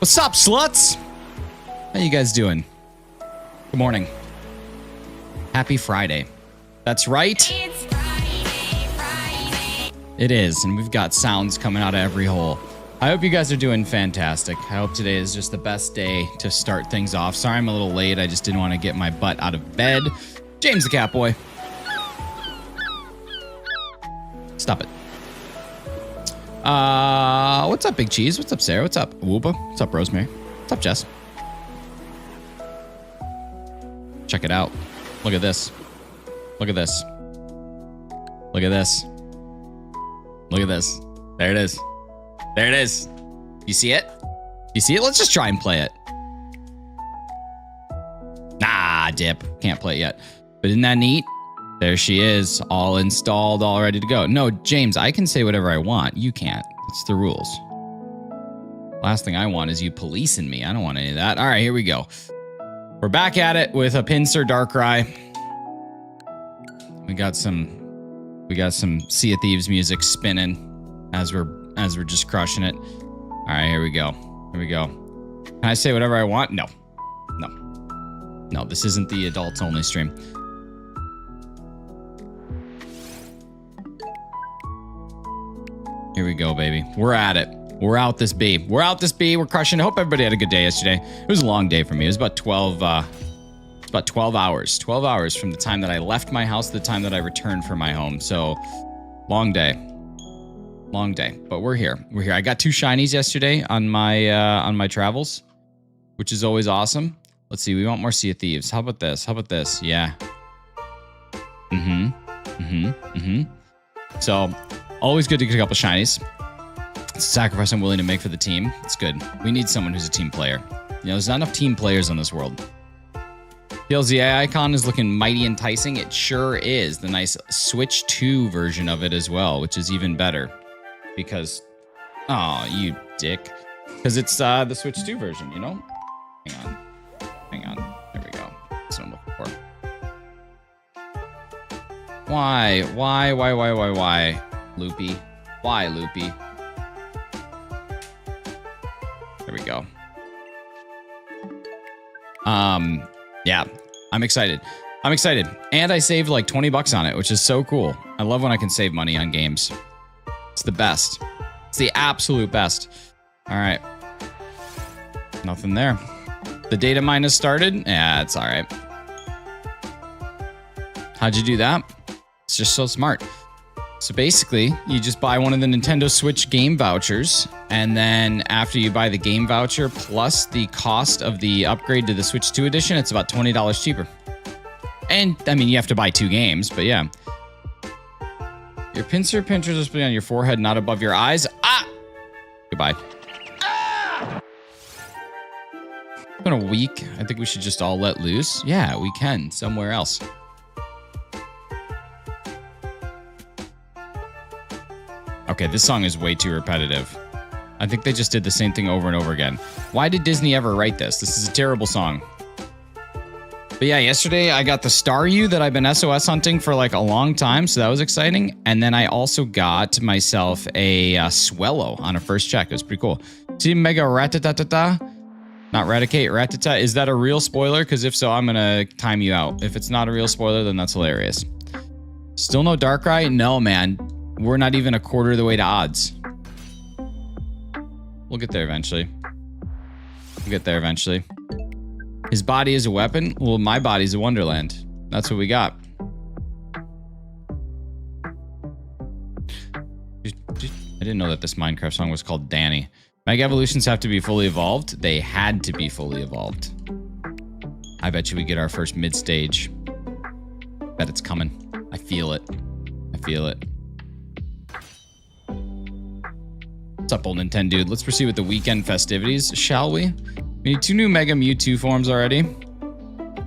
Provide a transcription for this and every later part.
What's up, sluts? How you guys doing? Good morning. Happy Friday. That's right. It's Friday. It is, and we've got sounds coming out of every hole. I hope you guys are doing fantastic. I hope today is just the best day to start things off. Sorry I'm a little late. I just didn't want to get my butt out of bed. James the Catboy. Stop it. What's up, Big Cheese? What's up, Sarah? What's up, Whoopa? What's up, Rosemary? What's up, Jess? Check it out. Look at this. Look at this. Look at this. Look at this. There it is. There it is. You see it? You see it? Let's just try and play it. Nah, dip. Can't play it yet. But isn't that neat? There she is, all installed, all ready to go. No, James, I can say whatever I want. You can't. It's the rules. Last thing I want is you policing me. I don't want any of that. All right, here we go. We're back at it with a pincer Darkrai. We got some Sea of Thieves music spinning as we're just crushing it. All right, here we go. Here we go. Can I say whatever I want? No. No. No, this isn't the adults only stream. Here we go, baby. We're at it. We're out this bee. We're out this bee. We're crushing it. Hope everybody had a good day yesterday. It was a long day for me. It was about 12 hours. 12 hours from the time that I left my house to the time that I returned from my home. So, long day. Long day. But we're here. We're here. I got 2 shinies yesterday on my travels, which is always awesome. Let's see. We want more Sea of Thieves. How about this? How about this? Yeah. So, always good to get a couple shinies. It's a sacrifice I'm willing to make for the team. It's good. We need someone who's a team player. You know, there's not enough team players in this world. PLZA icon is looking mighty enticing. It sure is. The nice Switch 2 version of it as well, which is even better. Because, oh, you dick. Because it's the Switch 2 version, you know? Hang on. Hang on. There we go. That's what I'm looking for. Why, Loopy? Why, Loopy? There we go. Yeah, I'm excited. I'm excited. And I saved like 20 bucks on it, which is so cool. I love when I can save money on games. It's the best. It's the absolute best. All right. Nothing there. The data mine has started. Yeah, it's all right. How'd you do that? It's just so smart. So basically, you just buy one of the Nintendo Switch game vouchers, and then after you buy the game voucher plus the cost of the upgrade to the Switch 2 edition, it's about $20 cheaper. And, I mean, you have to buy 2 games, but yeah. Your pincer pinchers are supposed to be on your forehead, not above your eyes. Ah! Goodbye. Ah! It's been a week. I think we should just all let loose. Yeah, we can. Somewhere else. Okay, this song is way too repetitive. I think they just did the same thing over and over again. Why did Disney ever write this? This is a terrible song. But yeah, yesterday I got the Staryu that I've been SOS hunting for like a long time, so that was exciting. And then I also got myself a Swellow on a first check. It was pretty cool. See Mega Rattata? Not Raticate, Rattata. Is that a real spoiler? Because if so, I'm going to time you out. If it's not a real spoiler, then that's hilarious. Still no Darkrai? No, man. We're not even a quarter of the way to odds. We'll get there eventually. We'll get there eventually. His body is a weapon? Well, my body's a wonderland. That's what we got. I didn't know that this Minecraft song was called Danny. Mega Evolutions have to be fully evolved? They had to be fully evolved. I bet you we get our first mid-stage. Bet it's coming. I feel it. I feel it. What's up, old Nintendo dude? Let's proceed with the weekend festivities, shall we? We need 2 new Mega Mewtwo forms already.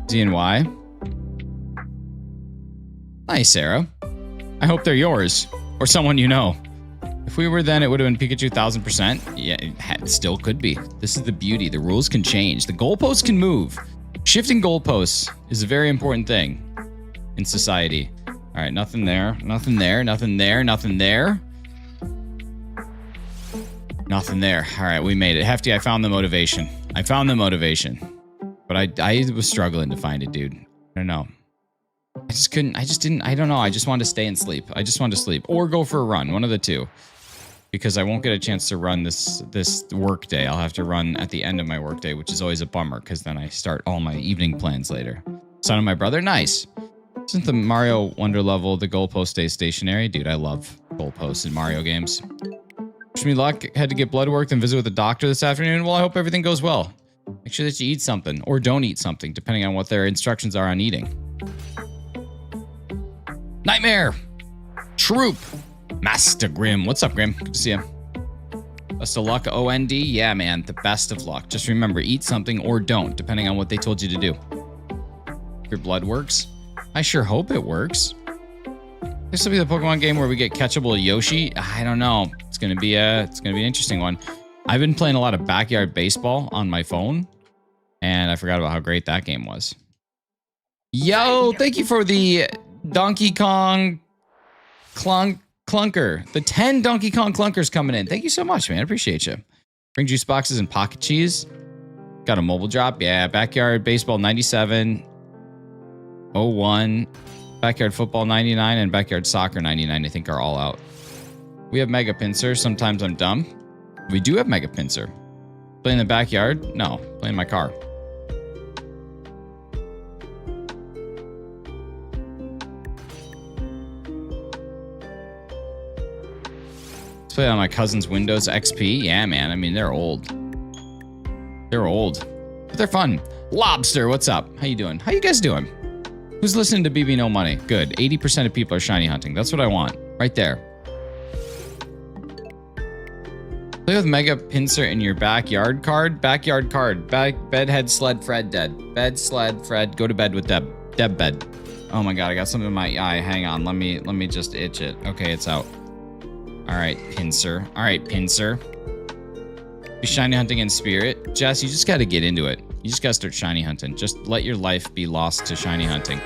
Z and Y. Nice, Sarah. I hope they're yours. Or someone you know. If we were then, it would have been Pikachu 1000%. Yeah, it still could be. This is the beauty. The rules can change. The goalposts can move. Shifting goalposts is a very important thing in society. All right, nothing there. Nothing there. Nothing there. Nothing there. Nothing there. All right, we made it. Hefty, I found the motivation. I found the motivation. But I was struggling to find it, dude. I don't know. I just couldn't. I just didn't. I don't know. I just wanted to stay and sleep. I just wanted to sleep. Or go for a run. One of the two. Because I won't get a chance to run this work day. I'll have to run at the end of my work day, which is always a bummer because then I start all my evening plans later. Son of my brother? Nice. Isn't the Mario Wonder level the goalpost stays stationary? Dude, I love goalposts in Mario games. Wish me luck. Had to get blood work and visit with the doctor this afternoon. Well, I hope everything goes well. Make sure that you eat something or don't eat something, depending on what their instructions are on eating. Nightmare! Troop! Master Grim. What's up, Grim? Good to see you. Best of luck, OND. Yeah, man, the best of luck. Just remember, eat something or don't, depending on what they told you to do. Your blood works? I sure hope it works. This will be the Pokemon game where we get catchable Yoshi. I don't know. It's gonna be an interesting one. I've been playing a lot of backyard baseball on my phone, and I forgot about how great that game was. Yo, thank you for the Donkey Kong Clunker. The 10 Donkey Kong Clunkers coming in. Thank you so much, man. I appreciate you. Bring juice boxes and pocket cheese. Got a mobile drop. Yeah, backyard baseball 97, 01, backyard football 99, and backyard soccer 99, I think are all out. We have Mega Pincer. Sometimes I'm dumb. We do have Mega Pincer. Play in the backyard? No, play in my car. Let's play on my cousin's Windows XP. Yeah, man. I mean, they're old. They're old, but they're fun. Lobster, what's up? How you doing? How you guys doing? Who's listening to BB No Money? Good. 80% of people are shiny hunting. That's what I want. Right there. Play with Mega Pincer in your backyard card. Backyard card. Bedhead sled Fred dead. Bed sled Fred. Go to bed with Deb. Deb bed. Oh my god, I got something in my eye. Hang on. Let me just itch it. Okay, it's out. Alright, Pincer. Alright, Pincer. Be shiny hunting in spirit. Jess, you just gotta get into it. You just gotta start shiny hunting. Just let your life be lost to shiny hunting.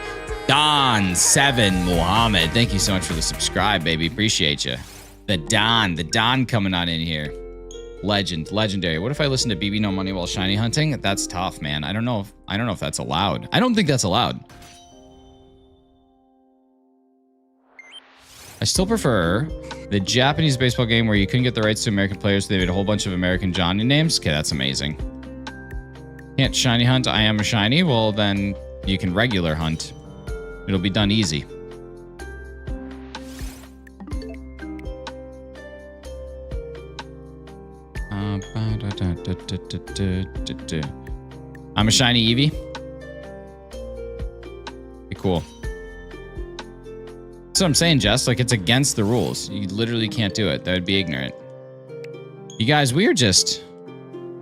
Don7 Muhammad. Thank you so much for the subscribe, baby. Appreciate you. The Don coming on in here. Legendary. What if I listen to BB No Money while shiny hunting? That's tough, man. I don't know if that's allowed. I don't think that's allowed. I still prefer the Japanese baseball game where you couldn't get the rights to American players, so they made a whole bunch of American Johnny names. Okay, that's amazing. Can't shiny hunt. I am a shiny. Well, then you can regular hunt. It'll be done easy. I'm a shiny Eevee. Be cool. That's what I'm saying, Jess. Like, it's against the rules. You literally can't do it. That would be ignorant. You guys, we are just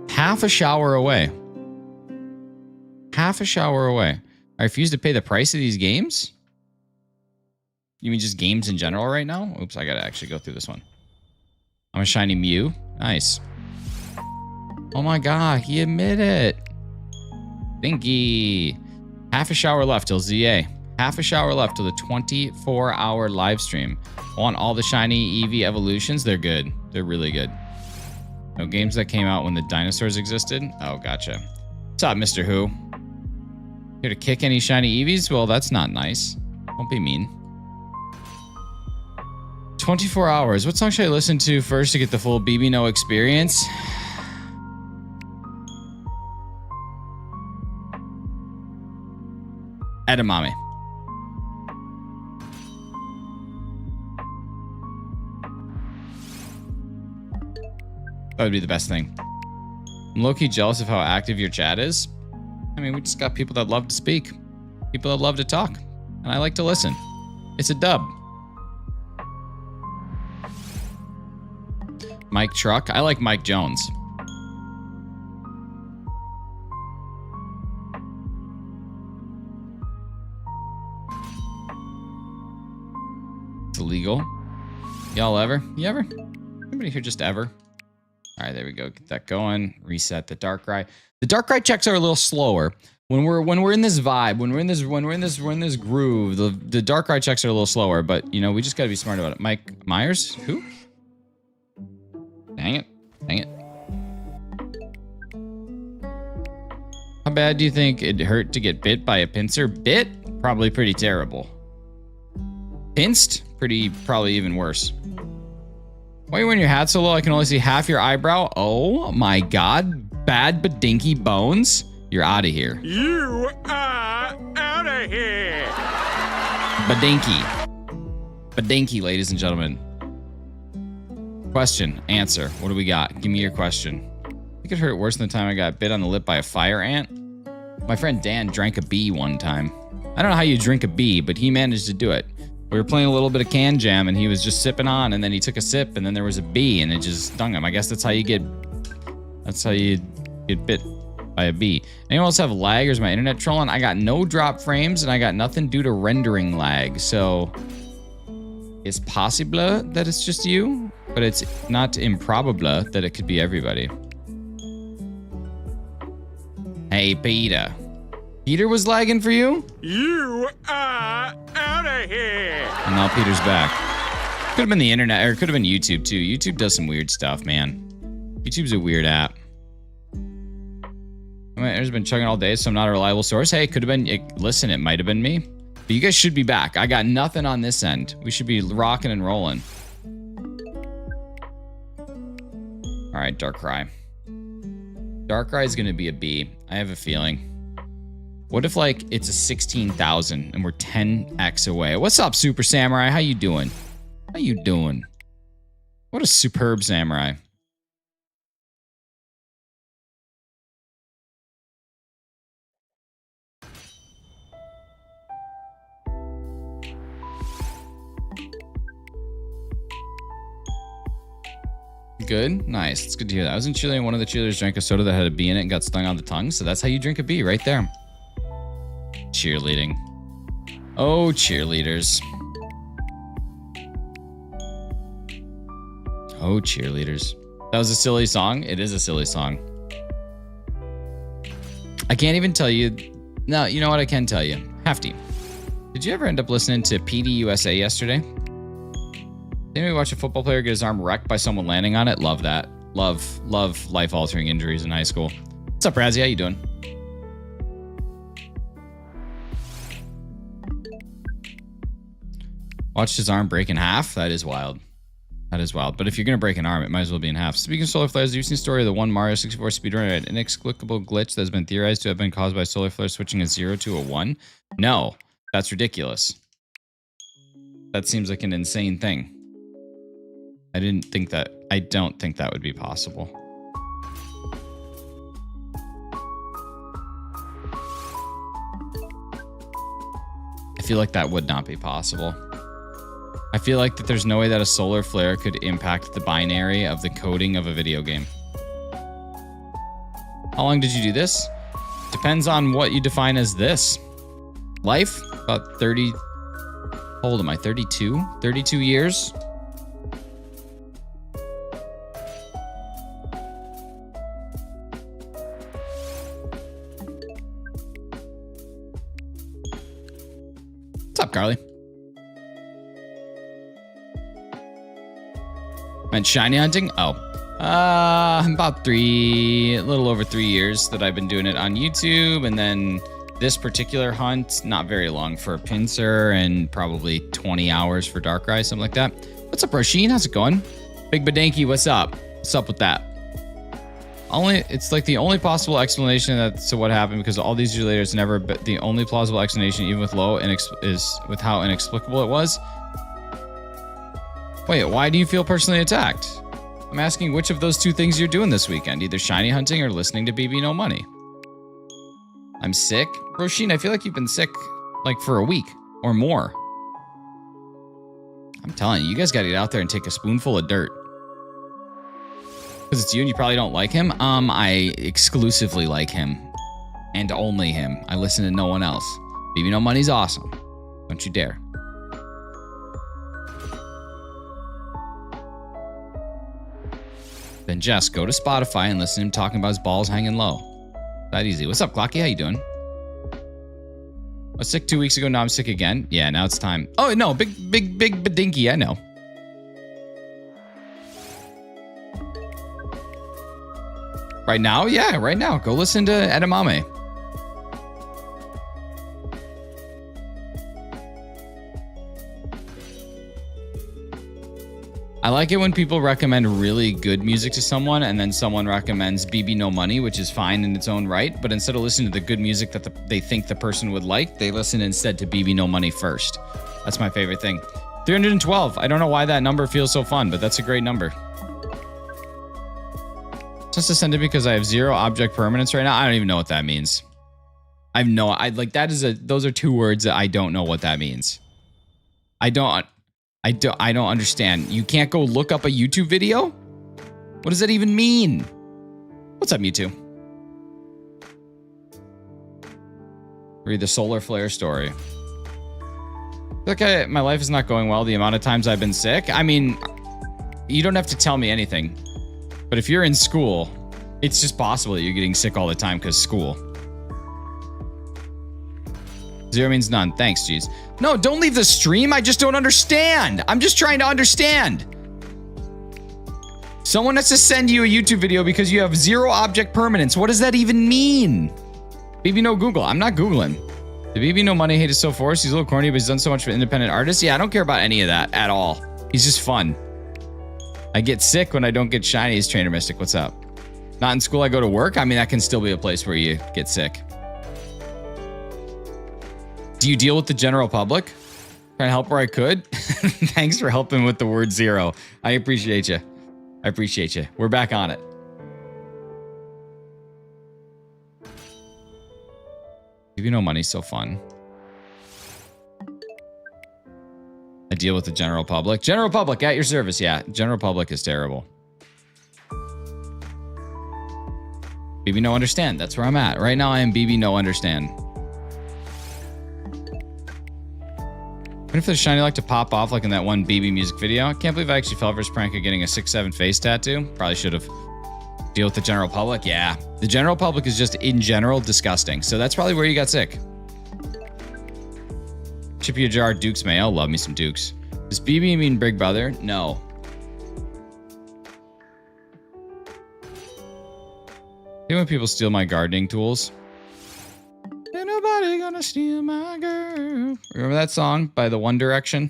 half a shower away. Half a shower away. I refuse to pay the price of these games? You mean just games in general right now? Oops, I gotta actually go through this one. I'm a shiny Mew. Nice. Oh my god, he admitted it. Thinky. Half a shower left till ZA. Half a shower left till the 24-hour live stream. I want all the shiny Eevee evolutions. They're good. They're really good. No games that came out when the dinosaurs existed? Oh, gotcha. What's up, Mr. Who? Here to kick any shiny Eevees? Well, that's not nice. Don't be mean. 24 hours. What song should I listen to first to get the full BB No experience? Edamame. That would be the best thing. I'm low-key jealous of how active your chat is. I mean, we just got people that love to speak. People that love to talk. And I like to listen. It's a dub. Mike Truck. I like Mike Jones. It's illegal. Y'all ever? You ever? Anybody here just ever? All right, there we go. Get that going. Reset the Darkrai. The Darkrai checks are a little slower. When we're in this vibe, when we're in this groove, the Darkrai checks are a little slower, but you know, we just got to be smart about it. Mike Myers? Who? Dang it. Dang it. How bad do you think it hurt to get bit by a pincer? Bit? Probably pretty terrible. Pinced? Probably even worse. Why are you wearing your hat so low? I can only see half your eyebrow. Oh my god. Bad badinky bones? You're out of here. You are out of here. Badinky. Badinky, ladies and gentlemen. Question. Answer. What do we got? Give me your question. I think it hurt worse than the time I got bit on the lip by a fire ant. My friend Dan drank a bee one time. I don't know how you drink a bee, but he managed to do it. We were playing a little bit of can jam, and he was just sipping on, and then he took a sip, and then there was a bee, and it just stung him. I guess that's how you get bit by a bee. Anyone else have lag, or is my internet trolling? I got no drop frames, and I got nothing due to rendering lag, so it's possible that it's just you, but it's not improbable that it could be everybody. Hey, Peter. Peter was lagging for you? You are out of here. And now Peter's back. Could have been the internet, or it could have been YouTube too. YouTube does some weird stuff, man. YouTube's a weird app. My internet's been chugging all day, so I'm not a reliable source. Hey, it could have been, listen, it might have been me. But you guys should be back. I got nothing on this end. We should be rocking and rolling. All right, Darkrai. Darkrai is going to be a B. I have a feeling. What if, like, it's a 16,000 and we're 10x away? What's up, Super Samurai? How you doing? How you doing? What a superb samurai. Good? Nice. It's good to hear that. I was in Chile and one of the cheerleaders drank a soda that had a bee in it and got stung on the tongue. So that's how you drink a bee, right there. Cheerleading. Oh, cheerleaders. Oh, cheerleaders. That was a silly song. It is a silly song. I can't even tell you. No, you know what I can tell you? Hefty. Did you ever end up listening to PDUSA yesterday? Did anybody watch a football player get his arm wrecked by someone landing on it? Love that. Love life-altering injuries in high school. What's up, Razzie? How you doing? Watched his arm break in half? That is wild. That is wild. But if you're going to break an arm, it might as well be in half. Speaking of solar flares, have you seen the story of the one Mario 64 speedrunner had an inexplicable glitch that has been theorized to have been caused by solar flares switching a 0 to a 1? No. That's ridiculous. That seems like an insane thing. I don't think that would be possible. I feel like that would not be possible. I feel like that there's no way that a solar flare could impact the binary of the coding of a video game. How long did you do this? Depends on what you define as this. Life? About 30... How old am I? 32? 32 years? What's up, Carly? Went shiny hunting? Oh. About a little over 3 years that I've been doing it on YouTube, and then this particular hunt, not very long for a pincer, and probably 20 hours for Darkrai, something like that. What's up, Rasheen? How's it going? Big Badanky, what's up? What's up with that? It's like the only possible explanation that's what happened, because all these years later, it's never been the only plausible explanation, even with low, is with how inexplicable it was. Wait, why do you feel personally attacked? I'm asking which of those two things you're doing this weekend, either shiny hunting or listening to BB No Money. I'm sick? Roisin, I feel like you've been sick like for a week or more. I'm telling you, you guys gotta get out there and take a spoonful of dirt. Because it's you and you probably don't like him. I exclusively like him. And only him. I listen to no one else. BB No Money's awesome. Don't you dare. Then just go to Spotify and listen to him talking about his balls hanging low. That easy. What's up, Glocky? How you doing? I was sick 2 weeks ago. Now I'm sick again. Yeah, now it's time. Oh, no. Big badinky. I know. Right now? Yeah, right now. Go listen to Edamame. I like it when people recommend really good music to someone and then someone recommends BB No Money, which is fine in its own right. But instead of listening to the good music that they think the person would like, they listen instead to BB No Money first. That's my favorite thing. 312. I don't know why that number feels so fun, but that's a great number. Just to send it because I have 0 object permanence right now. I don't even know what that means. Those are 2 words that I don't know what that means. I don't understand. You can't go look up a YouTube video? What does that even mean? What's up, Mewtwo? Read the solar flare story. Okay, my life is not going well. The amount of times I've been sick. I mean, you don't have to tell me anything. But if you're in school, it's just possible that you're getting sick all the time because school. 0 means none. Thanks, jeez. No, don't leave the stream. I just don't understand. I'm just trying to understand. Someone has to send you a YouTube video because you have 0 object permanence. What does that even mean? BB No Google. I'm not Googling. The BB No Money hate is so forced. He's a little corny, but he's done so much for independent artists. Yeah, I don't care about any of that at all. He's just fun. I get sick when I don't get shiny as Trainer Mystic. What's up? Not in school, I go to work. I mean, that can still be a place where you get sick. Do you deal with the general public? Trying to help where I could? Thanks for helping with the word 0. I appreciate you. I appreciate you. We're back on it. BB No Money's so fun. I deal with the general public. General public at your service. Yeah, general public is terrible. BB No Understand. That's where I'm at. Right now I am BB No Understand. What if the shiny like to pop off like in that one BB music video? I can't believe I actually fell for his prank of getting a 6'7" face tattoo. Probably should have. Deal with the general public. Yeah. The general public is just in general disgusting. So that's probably where you got sick. Chip you a jar of Duke's mayo. Love me some Duke's. Does BB mean Big Brother? No. Hate when people steal my gardening tools. Ain't nobody gonna steal my girl. Remember that song by the One Direction?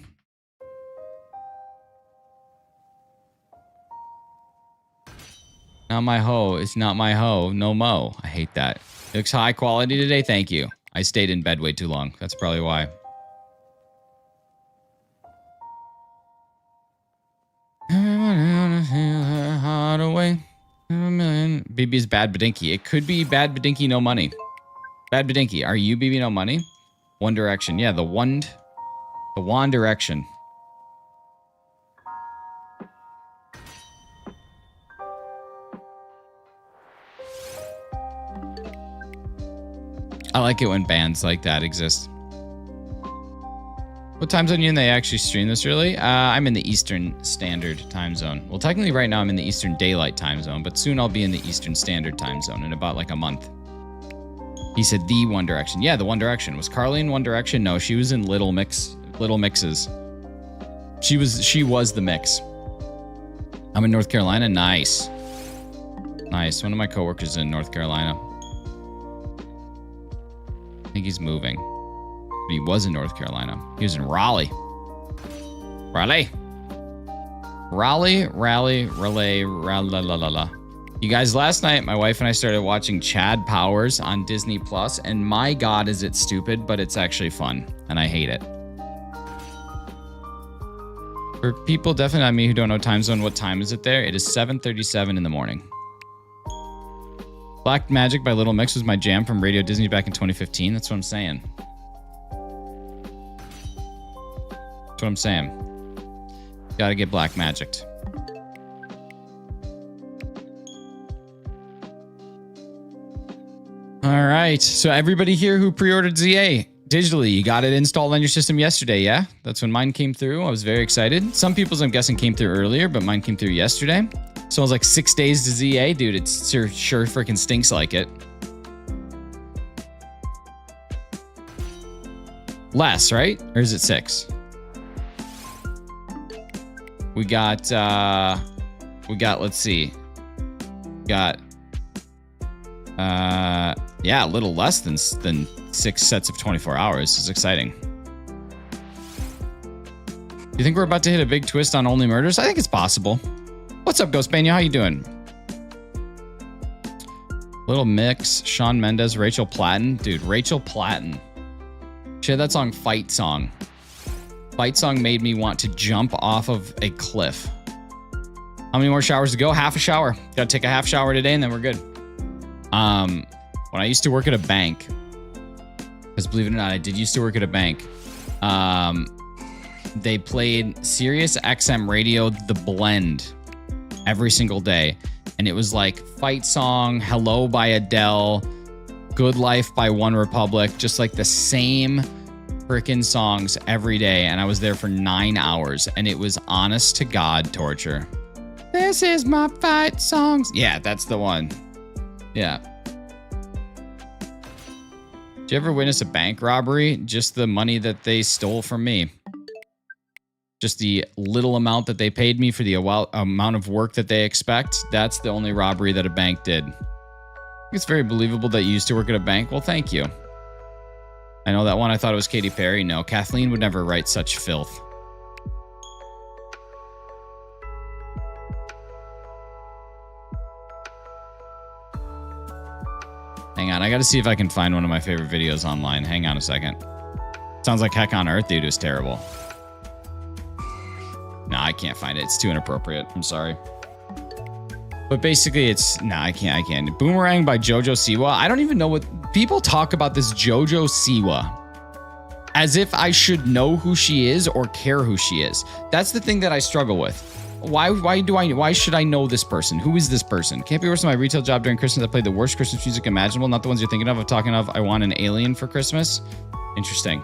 Not my hoe. It's not my hoe. No mo. I hate that. It looks high quality today. Thank you. I stayed in bed way too long. That's probably why. Everybody wanna feel her heart away. BB's Bad Badinky. It could be Bad Badinky No Money. Bad Badinky. Are you BB No Money? One Direction. Yeah, the One Direction. I like it when bands like that exist. What time zone are you in? They actually stream this early? I'm in the Eastern Standard Time Zone. Well, technically right now I'm in the Eastern Daylight Time Zone, but soon I'll be in the Eastern Standard Time Zone in about like a month. He said the One Direction. Yeah, the One Direction. Was Carly in One Direction? No, she was in Little Mixes. She was the mix. I'm in North Carolina. Nice. Nice. One of my coworkers is in North Carolina. I think he's moving. But he was in North Carolina. He was in Raleigh. Raleigh. You guys, last night, my wife and I started watching Chad Powers on Disney Plus, and my God, is it stupid, but it's actually fun, and I hate it. For people, definitely not me, who don't know time zone, what time is it there? It is 7:37 in the morning. Black Magic by Little Mix was my jam from Radio Disney back in 2015. That's what I'm saying. That's what I'm saying. Gotta get Black Magicked. All right. So everybody here who pre-ordered ZA digitally, you got it installed on your system yesterday, yeah? That's when mine came through. I was very excited. Some people's, I'm guessing, came through earlier, but mine came through yesterday. So it was like 6 days to ZA. Dude, it sure freaking stinks like it. Less, right? Or is it 6? We got, let's see. We got Yeah, a little less than 6 sets of 24 hours. It's exciting. You think we're about to hit a big twist on Only Murders? I think it's possible. What's up, Ghost Bania? How you doing? Little Mix, Shawn Mendes, Rachel Platten. Dude, Rachel Platten. She had that song, Fight Song. Fight Song made me want to jump off of a cliff. How many more showers to go? Half a shower. Gotta take a half shower today and then we're good. When I used to work at a bank, because believe it or not, I did used to work at a bank. They played Sirius XM radio, The Blend, every single day. And it was like Fight Song, Hello by Adele, Good Life by One Republic, just like the same freaking songs every day. And I was there for 9 hours and it was honest to God torture. This is my fight songs. Yeah, that's the one. Yeah. Did you ever witness a bank robbery? Just the money that they stole from me. Just the little amount that they paid me for the amount of work that they expect. That's the only robbery that a bank did. It's very believable that you used to work at a bank. Well, thank you. I know that one. I thought it was Katy Perry. No, Kathleen would never write such filth. Hang on, I gotta see if I can find one of my favorite videos online. Hang on a second. Sounds like Heck on Earth, dude, is terrible. No, I can't find it. It's too inappropriate. I'm sorry. But basically, it's... No, I can't. Boomerang by Jojo Siwa. I don't even know what... People talk about this Jojo Siwa as if I should know who she is or care who she is. That's the thing that I struggle with. Why should I know this person? Who is this person? Can't be worse than my retail job during Christmas. I played the worst Christmas music imaginable. Not the ones you're thinking of. I'm talking of I want an alien for Christmas. Interesting.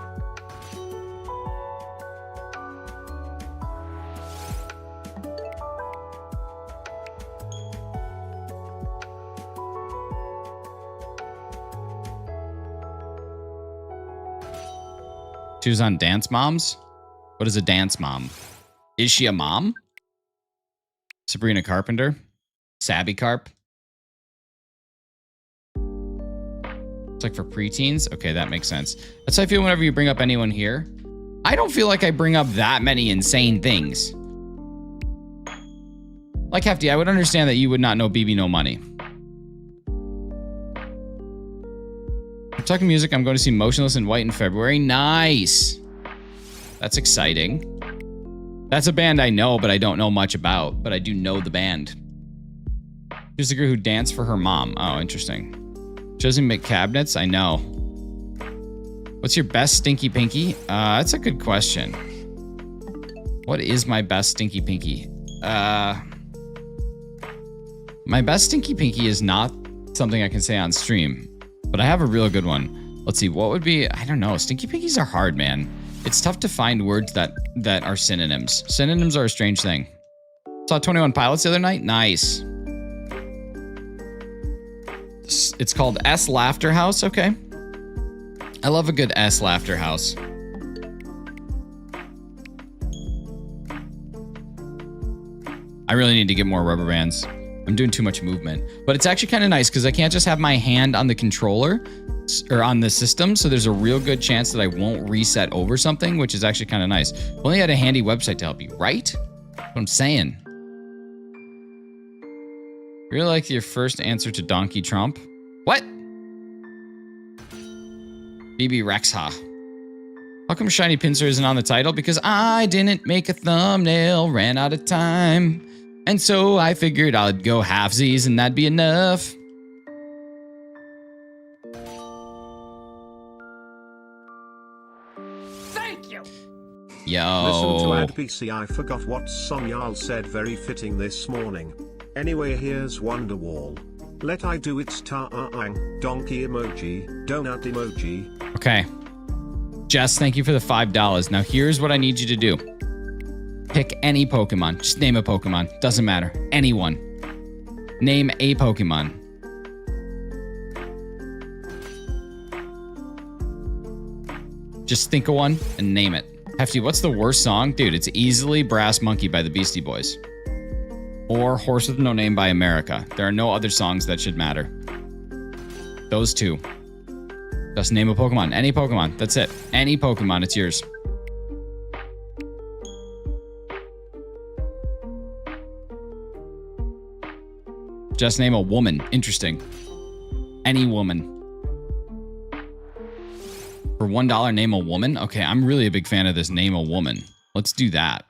She was on Dance Moms? What is a dance mom? Is she a mom? Sabrina Carpenter? Sabby Carp? It's like for preteens? Okay, that makes sense. That's how I feel whenever you bring up anyone here. I don't feel like I bring up that many insane things. Like Hefty, I would understand that you would not know BB No Money. I'm talking music. I'm going to see Motionless in White in February. Nice. That's exciting. That's a band I know, but I don't know much about. But I do know the band. She's the girl who danced for her mom. Oh, interesting. She doesn't make cabinets? I know. What's your best stinky pinky? That's a good question. What is my best stinky pinky? My best stinky pinky is not something I can say on stream. But I have a real good one. Let's see, what would be... I don't know. Stinky pinkies are hard, man. It's tough to find words that are synonyms. Synonyms are a strange thing. Saw 21 Pilots the other night. Nice. It's called S Laughter House. Okay. I love a good S Laughter House. I really need to get more rubber bands. I'm doing too much movement. But it's actually kind of nice because I can't just have my hand on the controller or on the system. So there's a real good chance that I won't reset over something, which is actually kind of nice. If only had a handy website to help you, right? That's what I'm saying. Really like your first answer to Donkey Trump. What? BB Rexha. How come Shiny Pincer isn't on the title? Because I didn't make a thumbnail, ran out of time. And so I figured I'd go halfsies and that'd be enough. Thank you. Yo. Listen to Ad PC. I forgot what song y'all said, very fitting this morning. Anyway, here's Wonderwall. Let I do its ta-ang, donkey emoji, donut emoji. Okay. Jess, thank you for the $5. Now here's what I need you to do. Pick any Pokemon. Just name a Pokemon. Doesn't matter. Anyone. Name a Pokemon. Just think of one and name it. Hefty, what's the worst song? Dude, it's easily Brass Monkey by the Beastie Boys. Or Horse with No Name by America. There are no other songs that should matter. Those two. Just name a Pokemon. Any Pokemon. That's it. Any Pokemon. It's yours. Just name a woman. Interesting. Any woman. For $1, name a woman? Okay, I'm really a big fan of this name a woman. Let's do that.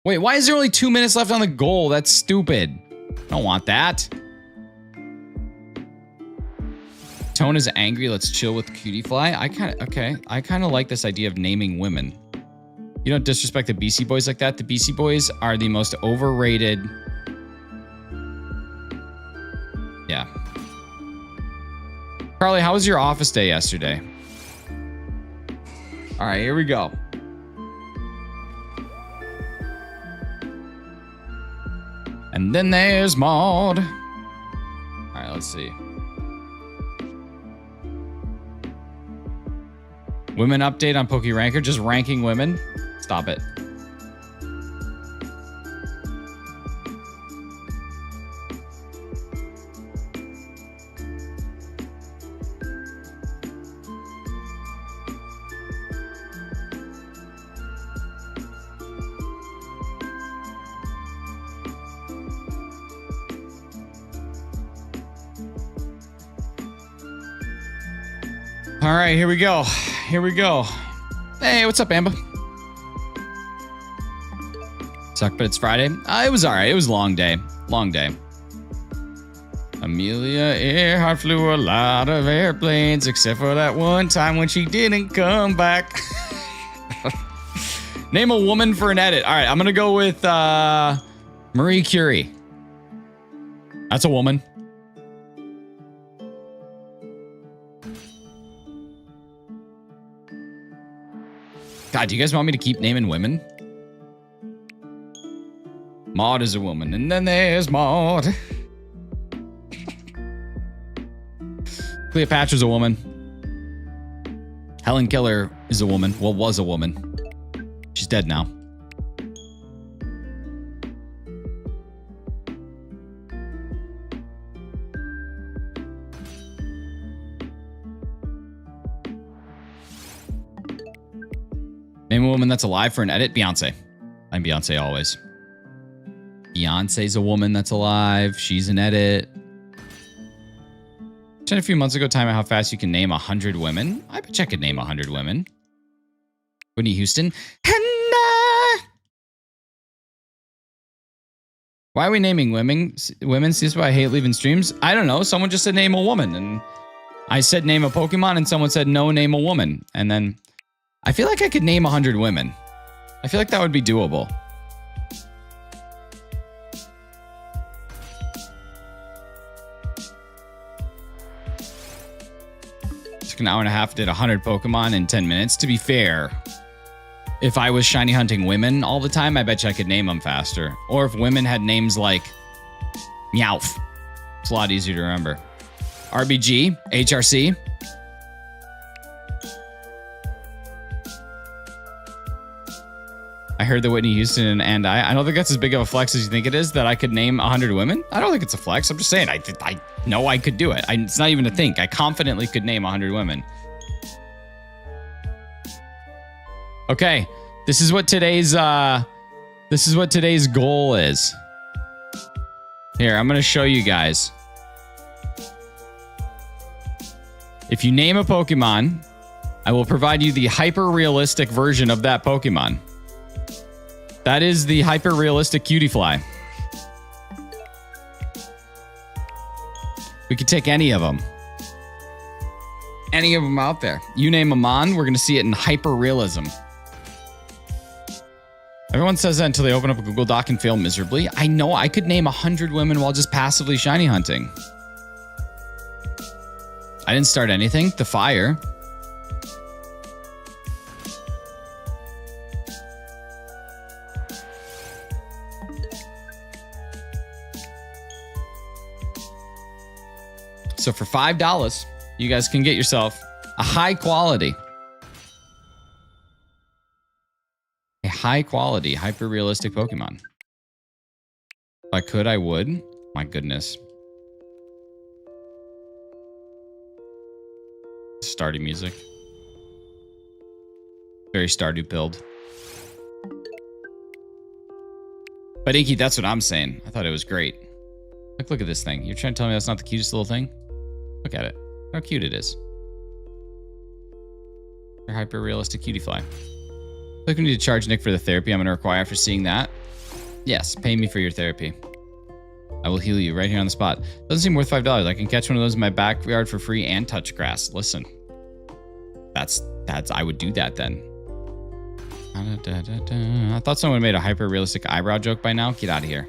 Wait, why is there only 2 minutes left on the goal? That's stupid. I don't want that. Tone is angry. Let's chill with Cutie Fly. I kind of like this idea of naming women. You don't disrespect the BC Boys like that. The BC Boys are the most overrated. Yeah. Carly, how was your office day yesterday? All right, here we go. And then there's Maud. All right, let's see. Women update on PokeRanker, just ranking women. Stop it. All right, here we go. Here we go. Hey, what's up, Amber? Suck, but it's Friday. It was all right. It was a long day. Long day. Amelia Earhart flew a lot of airplanes, except for that one time when she didn't come back. Name a woman for an edit. All right, I'm going to go with Marie Curie. That's a woman. God, do you guys want me to keep naming women? Maud is a woman. And then there's Maud. Cleopatra's a woman. Helen Keller is a woman. Well, was a woman. She's dead now. Name a woman that's alive for an edit. Beyonce. I'm Beyonce always. Beyonce's a woman that's alive. She's an edit. A few months ago, time out how fast you can name 100 women. I bet you I could name 100 women. Whitney Houston. Why are we naming women? Women? See, this is why I hate leaving streams. I don't know. Someone just said name a woman. And I said name a Pokemon. And someone said no, name a woman. And then I feel like I could name 100 women. I feel like that would be doable. Took an hour and a half, did 100 Pokemon in 10 minutes. To be fair, if I was shiny hunting women all the time, I bet you I could name them faster. Or if women had names like Meowth. It's a lot easier to remember. RBG, HRC. I heard that Whitney Houston and I don't think that's as big of a flex as you think it is, that I could name 100 women. I don't think it's a flex. I'm just saying, I know I could do it. It's not even a think. I confidently could name 100 women. Okay, this is what today's goal is. Here, I'm gonna show you guys. If you name a Pokemon, I will provide you the hyper-realistic version of that Pokemon. That is the hyper-realistic Cutie Fly. We could take any of them. Any of them out there. You name a Mon, we're going to see it in hyper-realism. Everyone says that until they open up a Google Doc and fail miserably. I know I could name 100 women while just passively shiny hunting. I didn't start anything. The fire. So for $5, you guys can get yourself a high quality, hyper realistic Pokemon. If I could, I would. My goodness. Stardew music. Very Stardew build. But Inky, that's what I'm saying. I thought it was great. Look at this thing. You're trying to tell me that's not the cutest little thing? Look at it. How cute it is. Your hyper-realistic cutie fly. Look, we need to charge Nick for the therapy I'm going to require after seeing that. Yes, pay me for your therapy. I will heal you right here on the spot. Doesn't seem worth $5. I can catch one of those in my backyard for free and touch grass. Listen. That's I would do that then. I thought someone made a hyper-realistic eyebrow joke by now. Get out of here.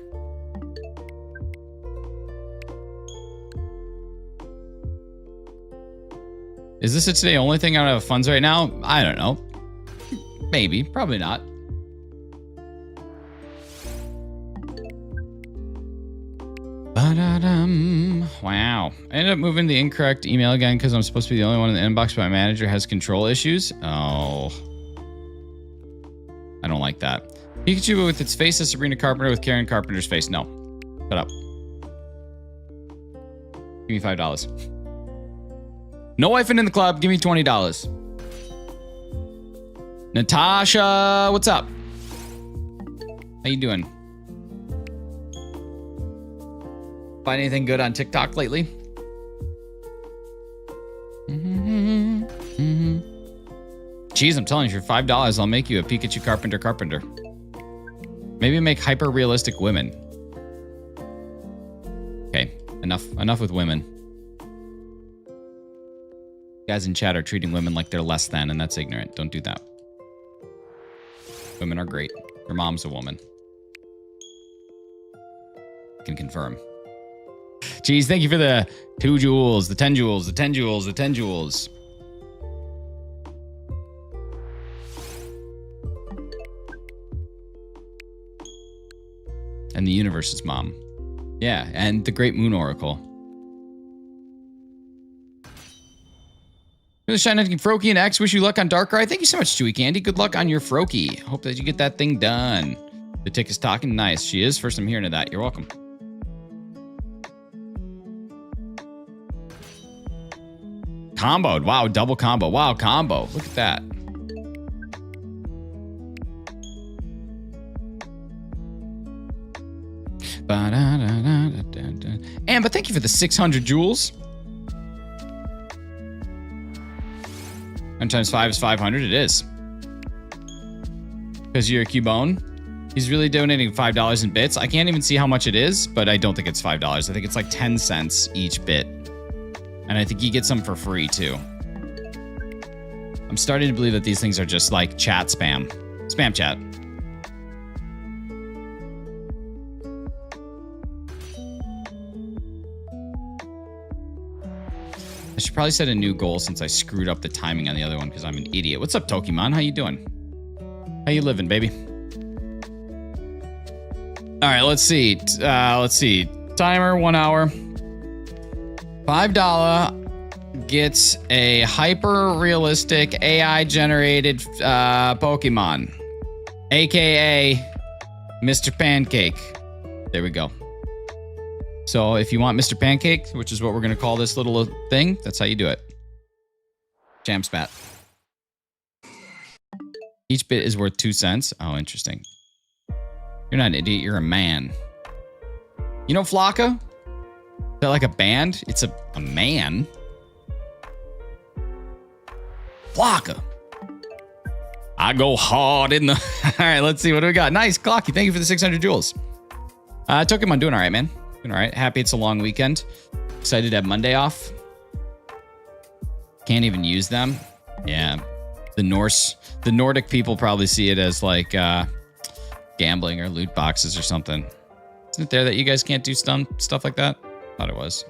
Is this a today only thing out of funds right now? I don't know. Maybe. Probably not. Wow. I ended up moving the incorrect email again because I'm supposed to be the only one in the inbox, but my manager has control issues. Oh. I don't like that. Pikachu with its face is Sabrina Carpenter with Karen Carpenter's face. No. Shut up. Give me $5. No wifing in the club. Give me $20. Natasha, what's up? How you doing? Find anything good on TikTok lately? Jeez, I'm telling you, for $5, I'll make you a Pikachu Carpenter. Maybe make hyper-realistic women. Okay, enough with women. Guys in chat are treating women like they're less than, and that's ignorant. Don't do that. Women are great. Your mom's a woman. Can confirm. Jeez, thank you for the 2 jewels, the 10 jewels, the 10 jewels, the 10 jewels. And the universe's mom. Yeah, and the Great Moon Oracle. For the Shine Hunting Froakie and X, wish you luck on Darkrai. Thank you so much, Chewy Candy. Good luck on your Froakie. Hope that you get that thing done. The tick is talking nice. She is. First I'm hearing of that. You're welcome. Comboed. Wow, double combo. Wow, combo. Look at that. But thank you for the 600 jewels. 1 times 5 is 500. It is. Because you're a Cubone. He's really donating $5 in bits. I can't even see how much it is, but I don't think it's $5. I think it's like 10 cents each bit. And I think you get some for free too. I'm starting to believe that these things are just like chat spam. Spam chat. I should probably set a new goal since I screwed up the timing on the other one because I'm an idiot. What's up, Tokimon? How you doing? How you living, baby? All right, let's see. Timer, 1 hour. $5 gets a hyper-realistic AI-generated Pokemon, aka Mr. Pancake. There we go. So if you want Mr. Pancake, which is what we're going to call this little thing, that's how you do it. Jam spat. Each bit is worth 2 cents. Oh, interesting. You're not an idiot. You're a man. You know Flocka? Is that like a band? It's a man. Flocka. I go hard in the... All right, let's see. What do we got? Nice, Clocky. Thank you for the 600 jewels. Tokimon doing all right, man. Doing all right. Happy it's a long weekend. Excited to have Monday off. Can't even use them. Yeah. The Nordic people probably see it as like gambling or loot boxes or something. Isn't it there that you guys can't do stuff like that? Thought it was.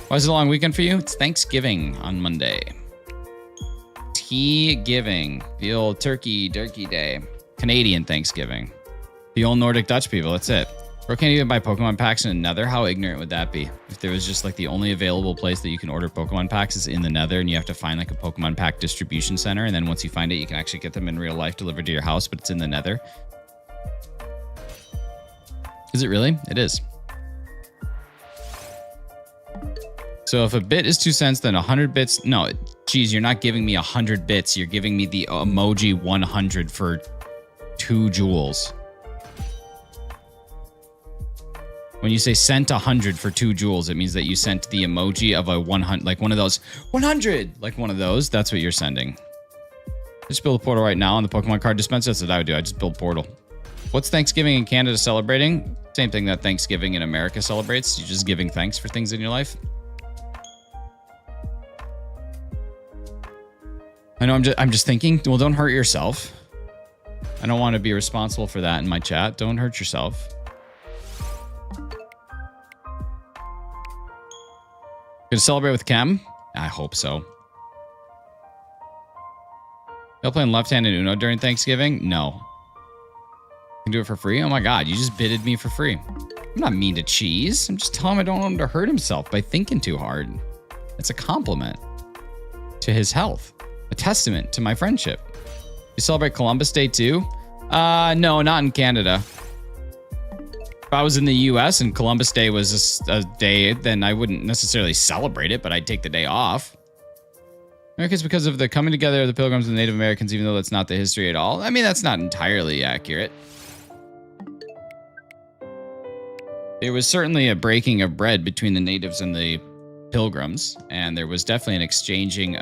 Why is it a long weekend for you? It's Thanksgiving on Monday. Tea-giving. The old turkey day. Canadian Thanksgiving. The old Nordic Dutch people, that's it. Bro can't even buy Pokemon packs in the Nether. How ignorant would that be? If there was just like the only available place that you can order Pokemon packs is in the Nether, and you have to find like a Pokemon pack distribution center, and then once you find it, you can actually get them in real life delivered to your house, but it's in the Nether. Is it really? It is. So if a bit is 2 cents, then 100 bits. No, geez, you're not giving me 100 bits. You're giving me the emoji 100 for 2 joules. When you say sent 100 for 2 joules, it means that you sent the emoji of a 100, like one of those 100, like one of those. That's what you're sending. Just build a portal right now on the Pokemon card dispenser. That's what I would do. I just build portal. What's Thanksgiving in Canada celebrating? Same thing that Thanksgiving in America celebrates. You're just giving thanks for things in your life. I know I'm just thinking, well, don't hurt yourself. I don't want to be responsible for that in my chat. Don't hurt yourself. Gonna celebrate with Chem? I hope so. Y'all playing left-handed Uno during Thanksgiving? No. Can do it for free? Oh my god, you just bidded me for free. I'm not mean to Cheese. I'm just telling him I don't want him to hurt himself by thinking too hard. It's a compliment to his health. A testament to my friendship. You celebrate Columbus Day too? No, not in Canada. If I was in the US and Columbus Day was a day, then I wouldn't necessarily celebrate it, but I'd take the day off. America's because of the coming together of the Pilgrims and the Native Americans, even though that's not the history at all. I mean, that's not entirely accurate. There was certainly a breaking of bread between the natives and the Pilgrims, and there was definitely an exchanging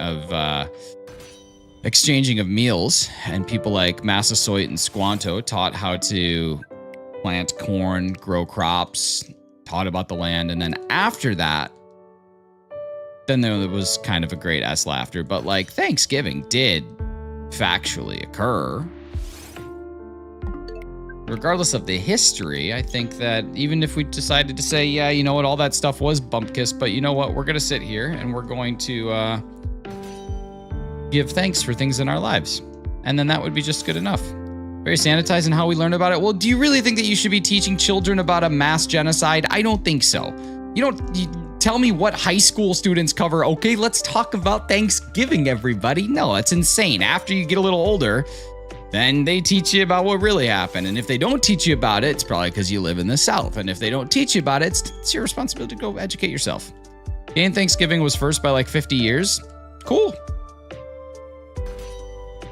of meals, and people like Massasoit and Squanto taught how to plant corn, grow crops, taught about the land, and then after that, then there was kind of a great ass laughter. But like Thanksgiving did factually occur. Regardless of the history, I think that even if we decided to say, yeah, you know what, all that stuff was bumpkiss, but you know what, we're going to sit here and we're going to give thanks for things in our lives. And then that would be just good enough. Very sanitized in how we learn about it. Well, do you really think that you should be teaching children about a mass genocide? I don't think so. You tell me what high school students cover. Okay, let's talk about Thanksgiving, everybody. No, that's insane. After you get a little older, then they teach you about what really happened. And if they don't teach you about it, it's probably because you live in the South. And if they don't teach you about it, it's your responsibility to go educate yourself. Canadian Thanksgiving was first by like 50 years. Cool.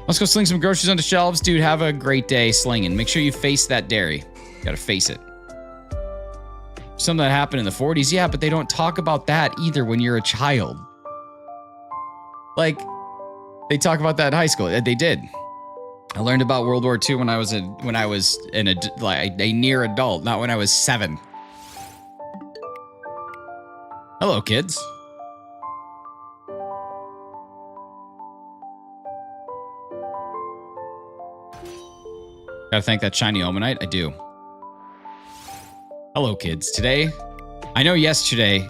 Let's go sling some groceries onto shelves. Dude, have a great day slinging. Make sure you face that dairy. You gotta face it. Something that happened in the 40s. Yeah, but they don't talk about that either when you're a child. Like, they talk about that in high school. They did. I learned about World War II when I was a near adult, not when I was 7. Hello, kids. Gotta thank that shiny Omanite. I do. Hello, kids. Today, I know yesterday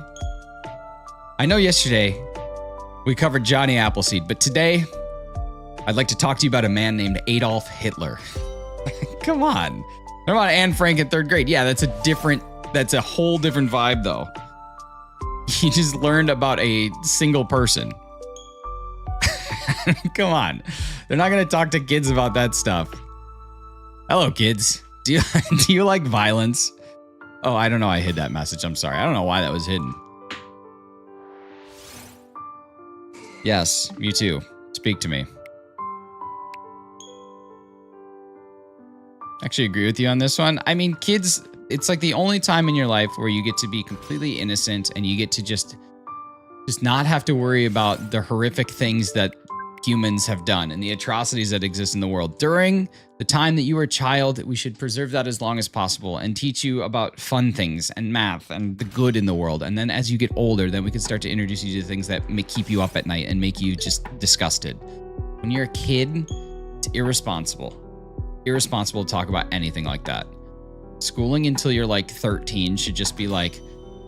we covered Johnny Appleseed, but today I'd like to talk to you about a man named Adolf Hitler. Come on. What about Anne Frank in 3rd grade? Yeah, that's a whole different vibe though. You just learned about a single person. Come on. They're not going to talk to kids about that stuff. Hello, kids. Do you like violence? Oh, I don't know. I hid that message. I'm sorry. I don't know why that was hidden. Yes, you too. Speak to me. Actually agree with you on this one. I mean, kids, it's like the only time in your life where you get to be completely innocent and you get to just not have to worry about the horrific things that humans have done and the atrocities that exist in the world. During the time that you were a child, we should preserve that as long as possible and teach you about fun things and math and the good in the world. And then as you get older, then we can start to introduce you to things that may keep you up at night and make you just disgusted. When you're a kid, it's irresponsible. Irresponsible to talk about anything like that. Schooling until you're like 13 should just be like,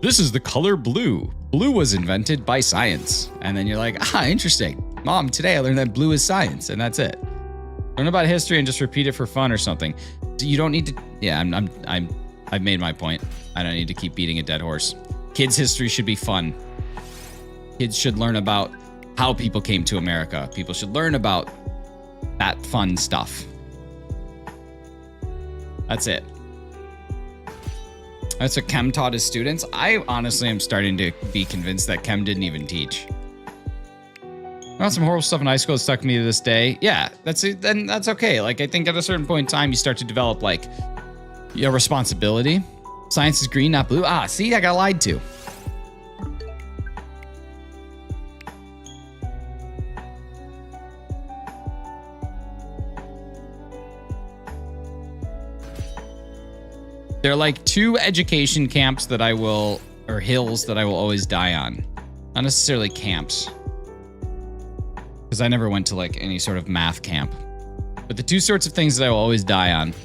this is the color blue. Blue was invented by science. And then you're like, interesting. Mom, today I learned that blue is science, and that's it. Learn about history and just repeat it for fun or something. You don't need to. Yeah, I'm I've made my point. I don't need to keep beating a dead horse. Kids' history should be fun. Kids should learn about how people came to America. People should learn about that fun stuff. That's it. That's what Chem taught his students. I honestly am starting to be convinced that Chem didn't even teach. I got some horrible stuff in high school that stuck me to this day. Yeah, then that's okay. Like, I think at a certain point in time, you start to develop, like, your responsibility. Science is green, not blue. Ah, see, I got lied to. There are like 2 education camps that or hills that I will always die on. Not necessarily camps, because I never went to like any sort of math camp. But the 2 sorts of things that I will always die on.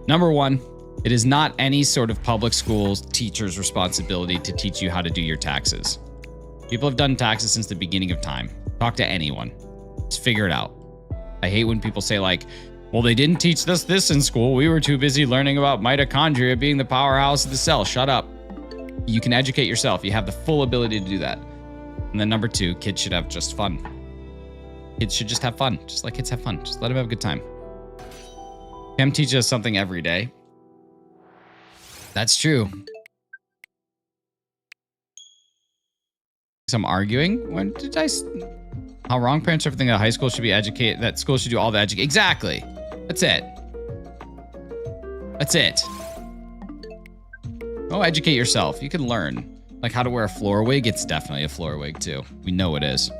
Number 1, it is not any sort of public school teacher's responsibility to teach you how to do your taxes. People have done taxes since the beginning of time. Talk to anyone. Just figure it out. I hate when people say like, well, they didn't teach us this in school. We were too busy learning about mitochondria being the powerhouse of the cell. Shut up. You can educate yourself. You have the full ability to do that. And then number 2, kids should have just fun. Kids should just have fun. Just let kids have fun. Just let them have a good time. Chem teaches us something every day. That's true. So I'm arguing. When did I... How wrong parents are for thinking that high school should be educated, that school should do all the education. Exactly. That's it. That's it. Oh, educate yourself. You can learn. Like how to wear a floor wig. It's definitely a floor wig too. We know it is.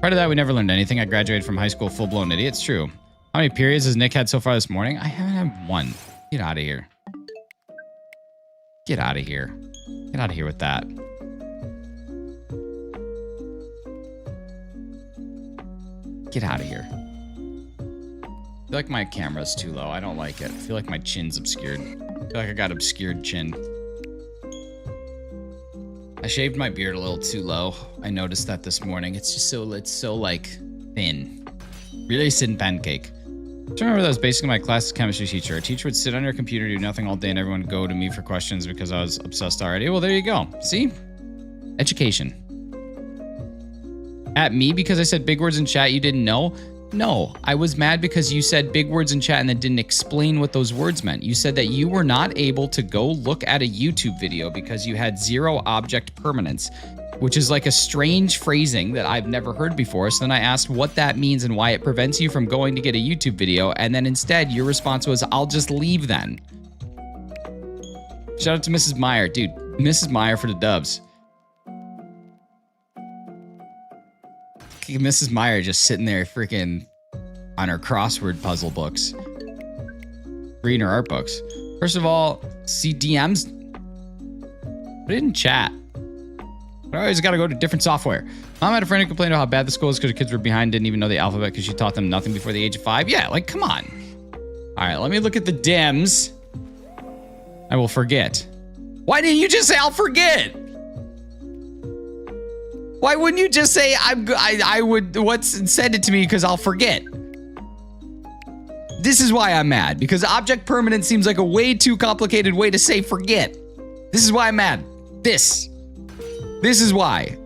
Prior to that, we never learned anything. I graduated from high school full-blown idiot. It's true. How many periods has Nick had so far this morning? I haven't had 1. Get out of here. Get out of here. Get out of here with that. Get out of here. I feel like my camera's too low. I don't like it. I feel like my chin's obscured. I feel like I got obscured chin. I shaved my beard a little too low. I noticed that this morning. It's just so like thin. Really thin pancake. I remember that was basically my class's chemistry teacher. Our teacher would sit on her computer, do nothing all day, and everyone would go to me for questions because I was obsessed already. Well, there you go. See? Education. At me because I said big words in chat you didn't know? No, I was mad because you said big words in chat and then didn't explain what those words meant. You said that you were not able to go look at a YouTube video because you had 0 object permanence, which is like a strange phrasing that I've never heard before. So then I asked what that means and why it prevents you from going to get a YouTube video. And then instead your response was, I'll just leave then. Shout out to Mrs. Meyer. Dude, Mrs. Meyer for the dubs. Mrs. Meyer just sitting there freaking on her crossword puzzle books. Reading her art books. First of all, see DMs. Put it in chat. But I always got to go to different software. Mom had a friend who complained about how bad the school is because her kids were behind, didn't even know the alphabet because she taught them nothing before the age of 5. Yeah, like, come on. All right, let me look at the DMs. I will forget. Why didn't you just say I'll forget? Why wouldn't you just say I would send it to me because I'll forget? This is why I'm mad, because object permanence seems like a way too complicated way to say forget. This is why I'm mad. This is why.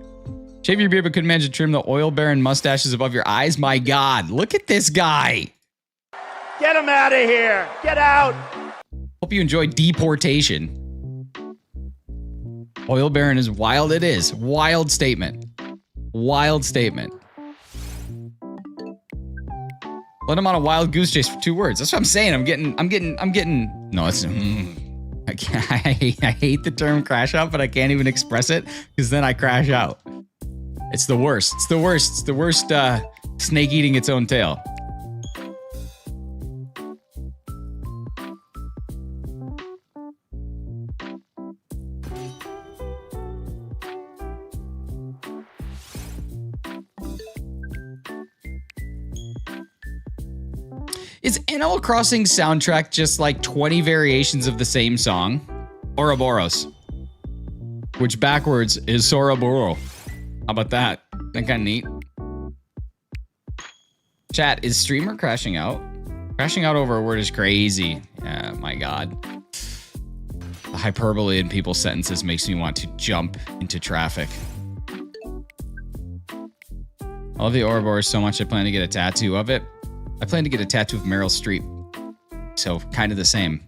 Shave your beard but couldn't manage to trim the oil baron mustaches above your eyes. My God, look at this guy. Get him out of here. Get out. Hope you enjoyed deportation. Oil baron is wild. It is. Wild statement. Wild statement. Let him on a wild goose chase for 2 words. That's what I'm saying. I'm getting. No, it's. I hate the term crash out, but I can't even express it because then I crash out. It's the worst. It's the worst. It's the worst. Snake eating its own tail. Is Animal Crossing soundtrack just like 20 variations of the same song? Ouroboros. Which backwards is Soroboro. How about that? That kind of neat. Chat, is streamer crashing out? Crashing out over a word is crazy. Yeah, my God. hyperbole in people's sentences makes me want to jump into traffic. I love the Ouroboros so much I plan to get a tattoo of it. I plan to get a tattoo of Meryl Streep. So, kind of the same.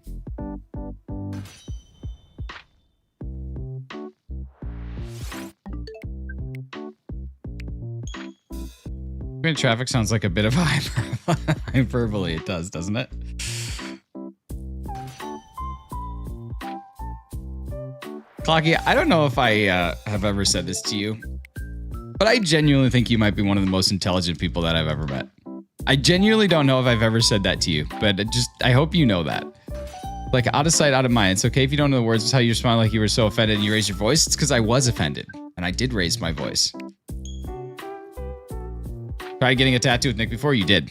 Traffic sounds like a bit of hyperbole. It does, doesn't it? Clocky, I don't know if I have ever said this to you, but I genuinely think you might be one of the most intelligent people that I've ever met. I genuinely don't know if I've ever said that to you, but I hope you know that. Like, out of sight, out of mind. It's okay if you don't know the words. It's how you respond like you were so offended and you raised your voice. It's because I was offended, and I did raise my voice. Tried getting a tattoo with Nick before? You did.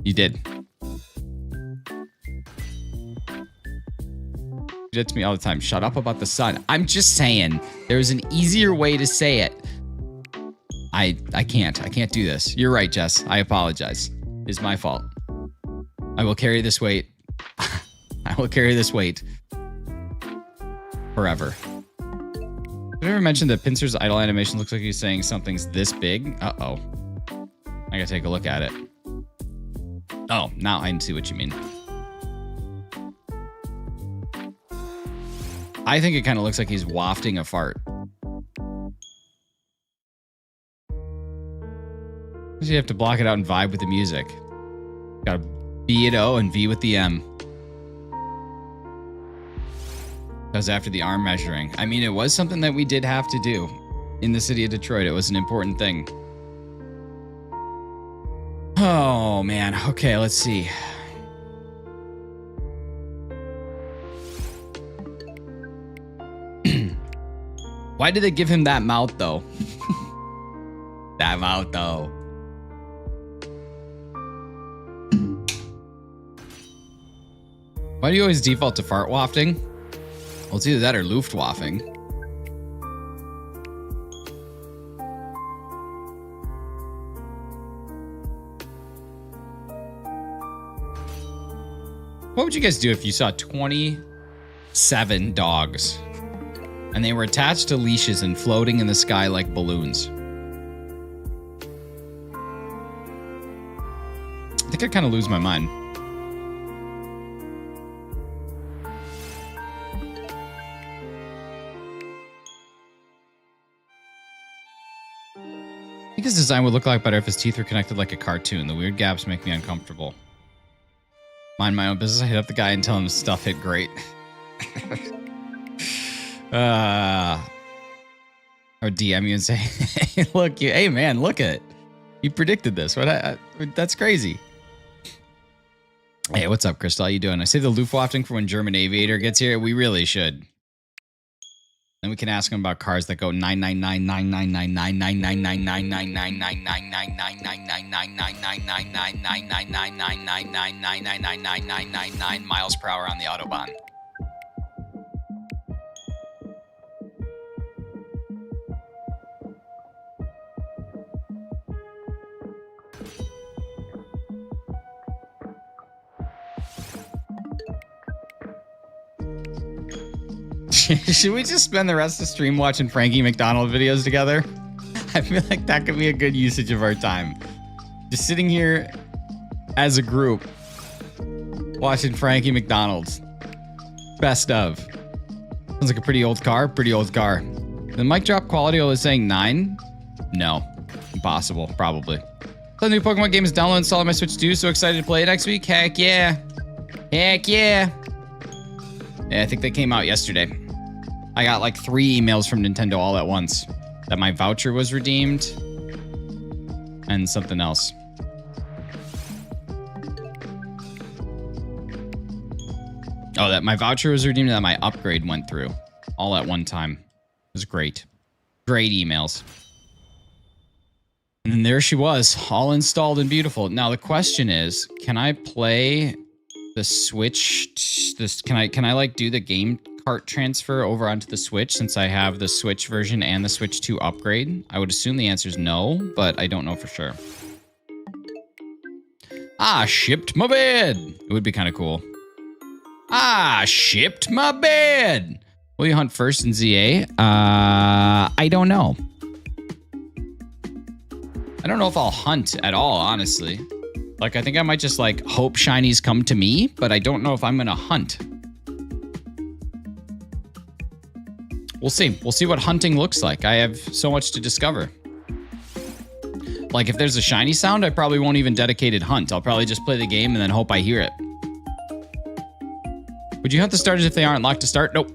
You did. You did to me all the time. Shut up about the sun. I'm just saying, there's an easier way to say it. I can't do this. You're right, Jess. I apologize. It's my fault. I will carry this weight. I will carry this weight forever. Did I ever mention that Pincer's idle animation looks like he's saying something's this big? Uh-oh. I gotta take a look at it. Oh, now I can see what you mean. I think it kind of looks like he's wafting a fart. You have to block it out and vibe with the music. Gotta B at O and V with the M. That was after the arm measuring. I mean, it was something that we did have to do in the city of Detroit. It was an important thing. Oh, man. Okay, let's see. Why did they give him that mouth, though? That mouth, though. Why do you always default to fart wafting? Well, it's either that or Luftwaffing. What would you guys do if you saw 27 dogs and they were attached to leashes and floating in the sky like balloons? I think I'd kind of lose my mind. I think his design would look like better if his teeth were connected like a cartoon. The weird gaps make me uncomfortable. Mind my own business. I hit up the guy and tell him his stuff hit great. Or DM you and say, "Hey, look, hey man, look at it. You predicted this. That's crazy." Hey, what's up, Crystal? How you doing? I say the Luftwafting for when German Aviator gets here. We really should. Then we can ask him about cars that go 999999999999999999999999999999999 miles per hour on the Autobahn. Should we just spend the rest of the stream watching Frankie McDonald videos together? I feel like that could be a good usage of our time. Just sitting here as a group watching Frankie McDonald's. Best of. Sounds like a pretty old car. Pretty old car. The mic drop quality is saying 9? No. Impossible. Probably. The new Pokemon game is downloaded and installed on my Switch 2. So excited to play it next week. Heck yeah. Heck yeah. Yeah, I think they came out yesterday. I got like 3 emails from Nintendo all at once that my voucher was redeemed and something else. Oh, that my voucher was redeemed and that my upgrade went through all at one time. It was great. Great emails. And there she was, all installed and beautiful. Now the question is, can I play the Switch? Can I like do the game cart transfer over onto the Switch since I have the Switch version and the Switch 2 upgrade? I would assume the answer is no, but I don't know for sure. Ah, shipped my bed. It would be kind of cool. Ah, shipped my bed. Will you hunt first in ZA? I don't know. I don't know if I'll hunt at all, honestly. Like, I think I might just, like, hope shinies come to me, but I don't know if I'm going to hunt. We'll see. We'll see what hunting looks like. I have so much to discover. Like, if there's a shiny sound, I probably won't even dedicated hunt. I'll probably just play the game and then hope I hear it. Would you hunt the starters if they aren't locked to start? Nope.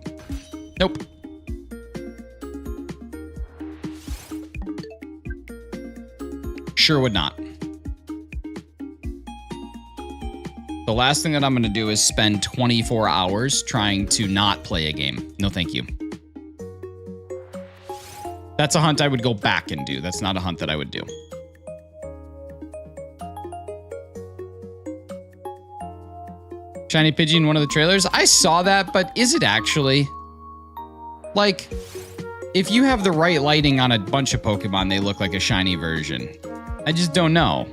Nope. Sure would not. The last thing that I'm going to do is spend 24 hours trying to not play a game. No, thank you. That's a hunt I would go back and do. That's not a hunt that I would do. Shiny Pidgey in one of the trailers. I saw that, but is it actually? Like, if you have the right lighting on a bunch of Pokemon, they look like a shiny version. I just don't know.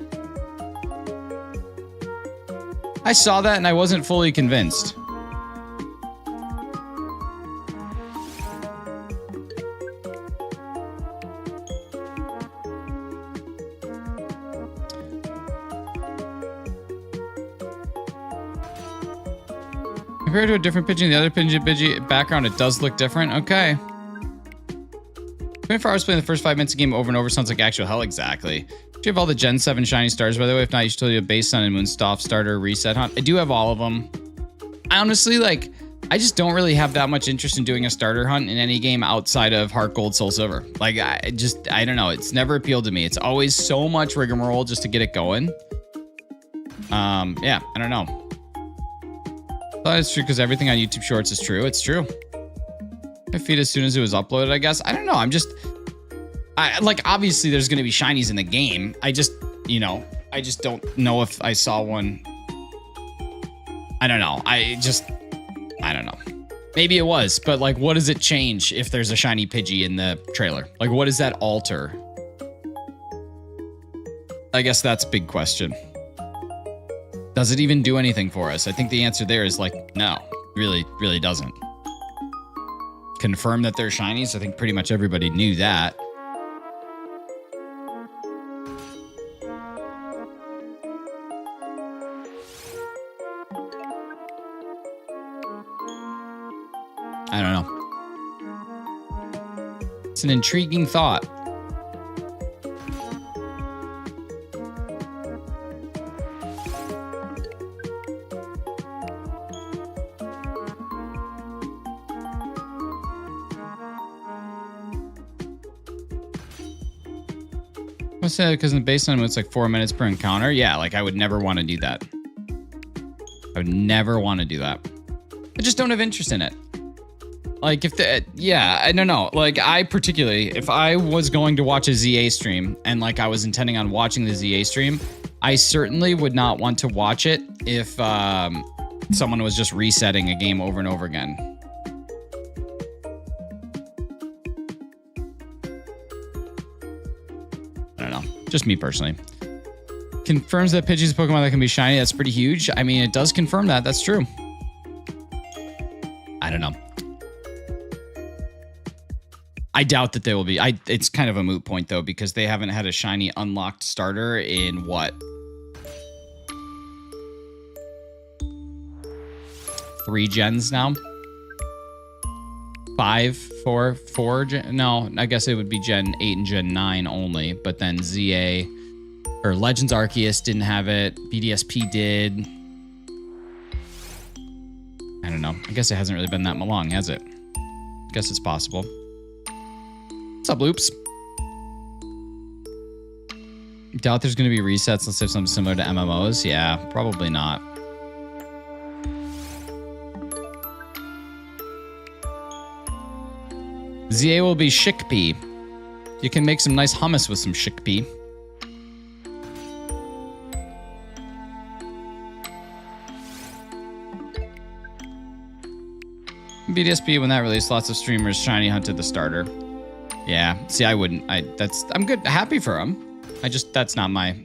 I saw that and I wasn't fully convinced. Compared to a different Pidgey, the other Pidgey background, it does look different. Okay. 24 hours playing the first 5 minutes of the game over and over sounds like actual hell. Exactly. Do you have all the Gen 7 shiny stars, by the way? If not, you should totally do a base Sun and Moon Staff starter reset hunt. I do have all of them. I honestly, like, I just don't really have that much interest in doing a starter hunt in any game outside of Heart Gold, Soul Silver. Like, I don't know. It's never appealed to me. It's always so much rigmarole just to get it going. Yeah, I don't know. I thought it's true because everything on YouTube Shorts is true. It's true. I feed as soon as it was uploaded, I guess. I don't know. Like, obviously there's going to be shinies in the game. I just don't know if I saw one. I don't know. I don't know. Maybe it was, but like, what does it change if there's a shiny Pidgey in the trailer? Like, what does that alter? I guess that's a big question. Does it even do anything for us? I think the answer there is like, no, really doesn't. Confirm that they're shinies. I think pretty much everybody knew that. I don't know. It's an intriguing thought. What's that? Because in the base on it's like 4 minutes per encounter. Yeah, like I would never want to do that. I would never want to do that. I just don't have interest in it. Like yeah, I don't know. Like I particularly, if I was going to watch a ZA stream and like I was intending on watching the ZA stream, I certainly would not want to watch it if someone was just resetting a game over and over again. I don't know. Just me personally. Confirms that Pidgey's a Pokemon that can be shiny. That's pretty huge. I mean, it does confirm that. That's true. I don't know. I doubt that they will be. It's kind of a moot point, though, because they haven't had a shiny unlocked starter in what? 3 gens now? 5, 4 gen? No, I guess it would be Gen 8 and Gen 9 only. But then ZA or Legends Arceus didn't have it. BDSP did. I don't know. I guess it hasn't really been that long, has it? I guess it's possible. What's up, Loops? Doubt there's going to be resets unless there's something similar to MMOs. Yeah, probably not. ZA will be chickpea. You can make some nice hummus with some chickpea. BDSP, when that released, lots of streamers shiny hunted the starter. Yeah, see, I wouldn't. I'm good, happy for him. That's not my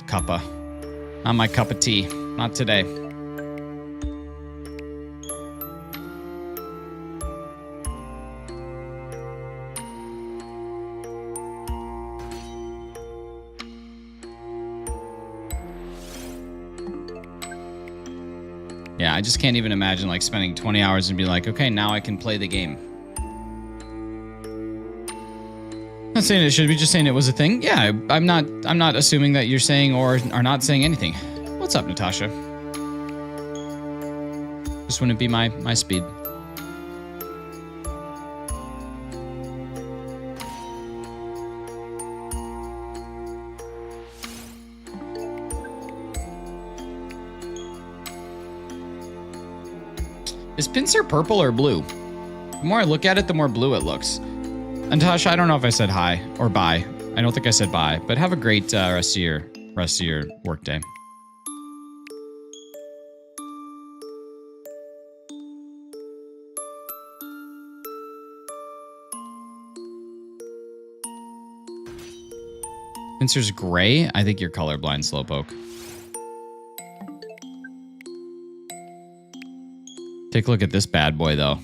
cup of tea. Not today. Yeah, I just can't even imagine like spending 20 hours and be like, okay, now I can play the game. Not saying it should be, just saying it was a thing. Yeah, I'm not assuming that you're saying or are not saying anything. What's up, Natasha? Just wouldn't be my speed. Is Pinsir purple or blue? The more I look at it, the more blue it looks. And Tasha, I don't know if I said hi or bye. I don't think I said bye, but have a great rest of your work day. Pinsir's gray. I think you're colorblind, Slowpoke. Take a look at this bad boy, though.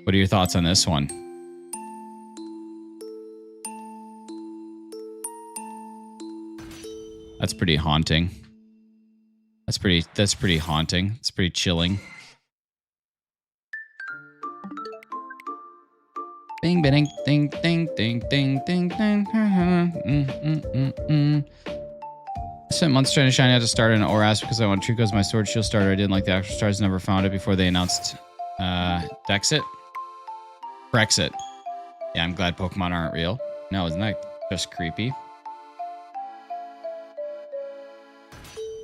What are your thoughts on this one? That's pretty haunting. That's pretty haunting. It's pretty chilling. Bing, bing, ding, ding, ding, ding, ding, ding. I spent months trying to shine out to start an ORAS because I want Trico's my sword shield starter. I didn't like the actual stars, never found it before they announced Dexit. Brexit. Yeah, I'm glad Pokemon aren't real. No, isn't that just creepy?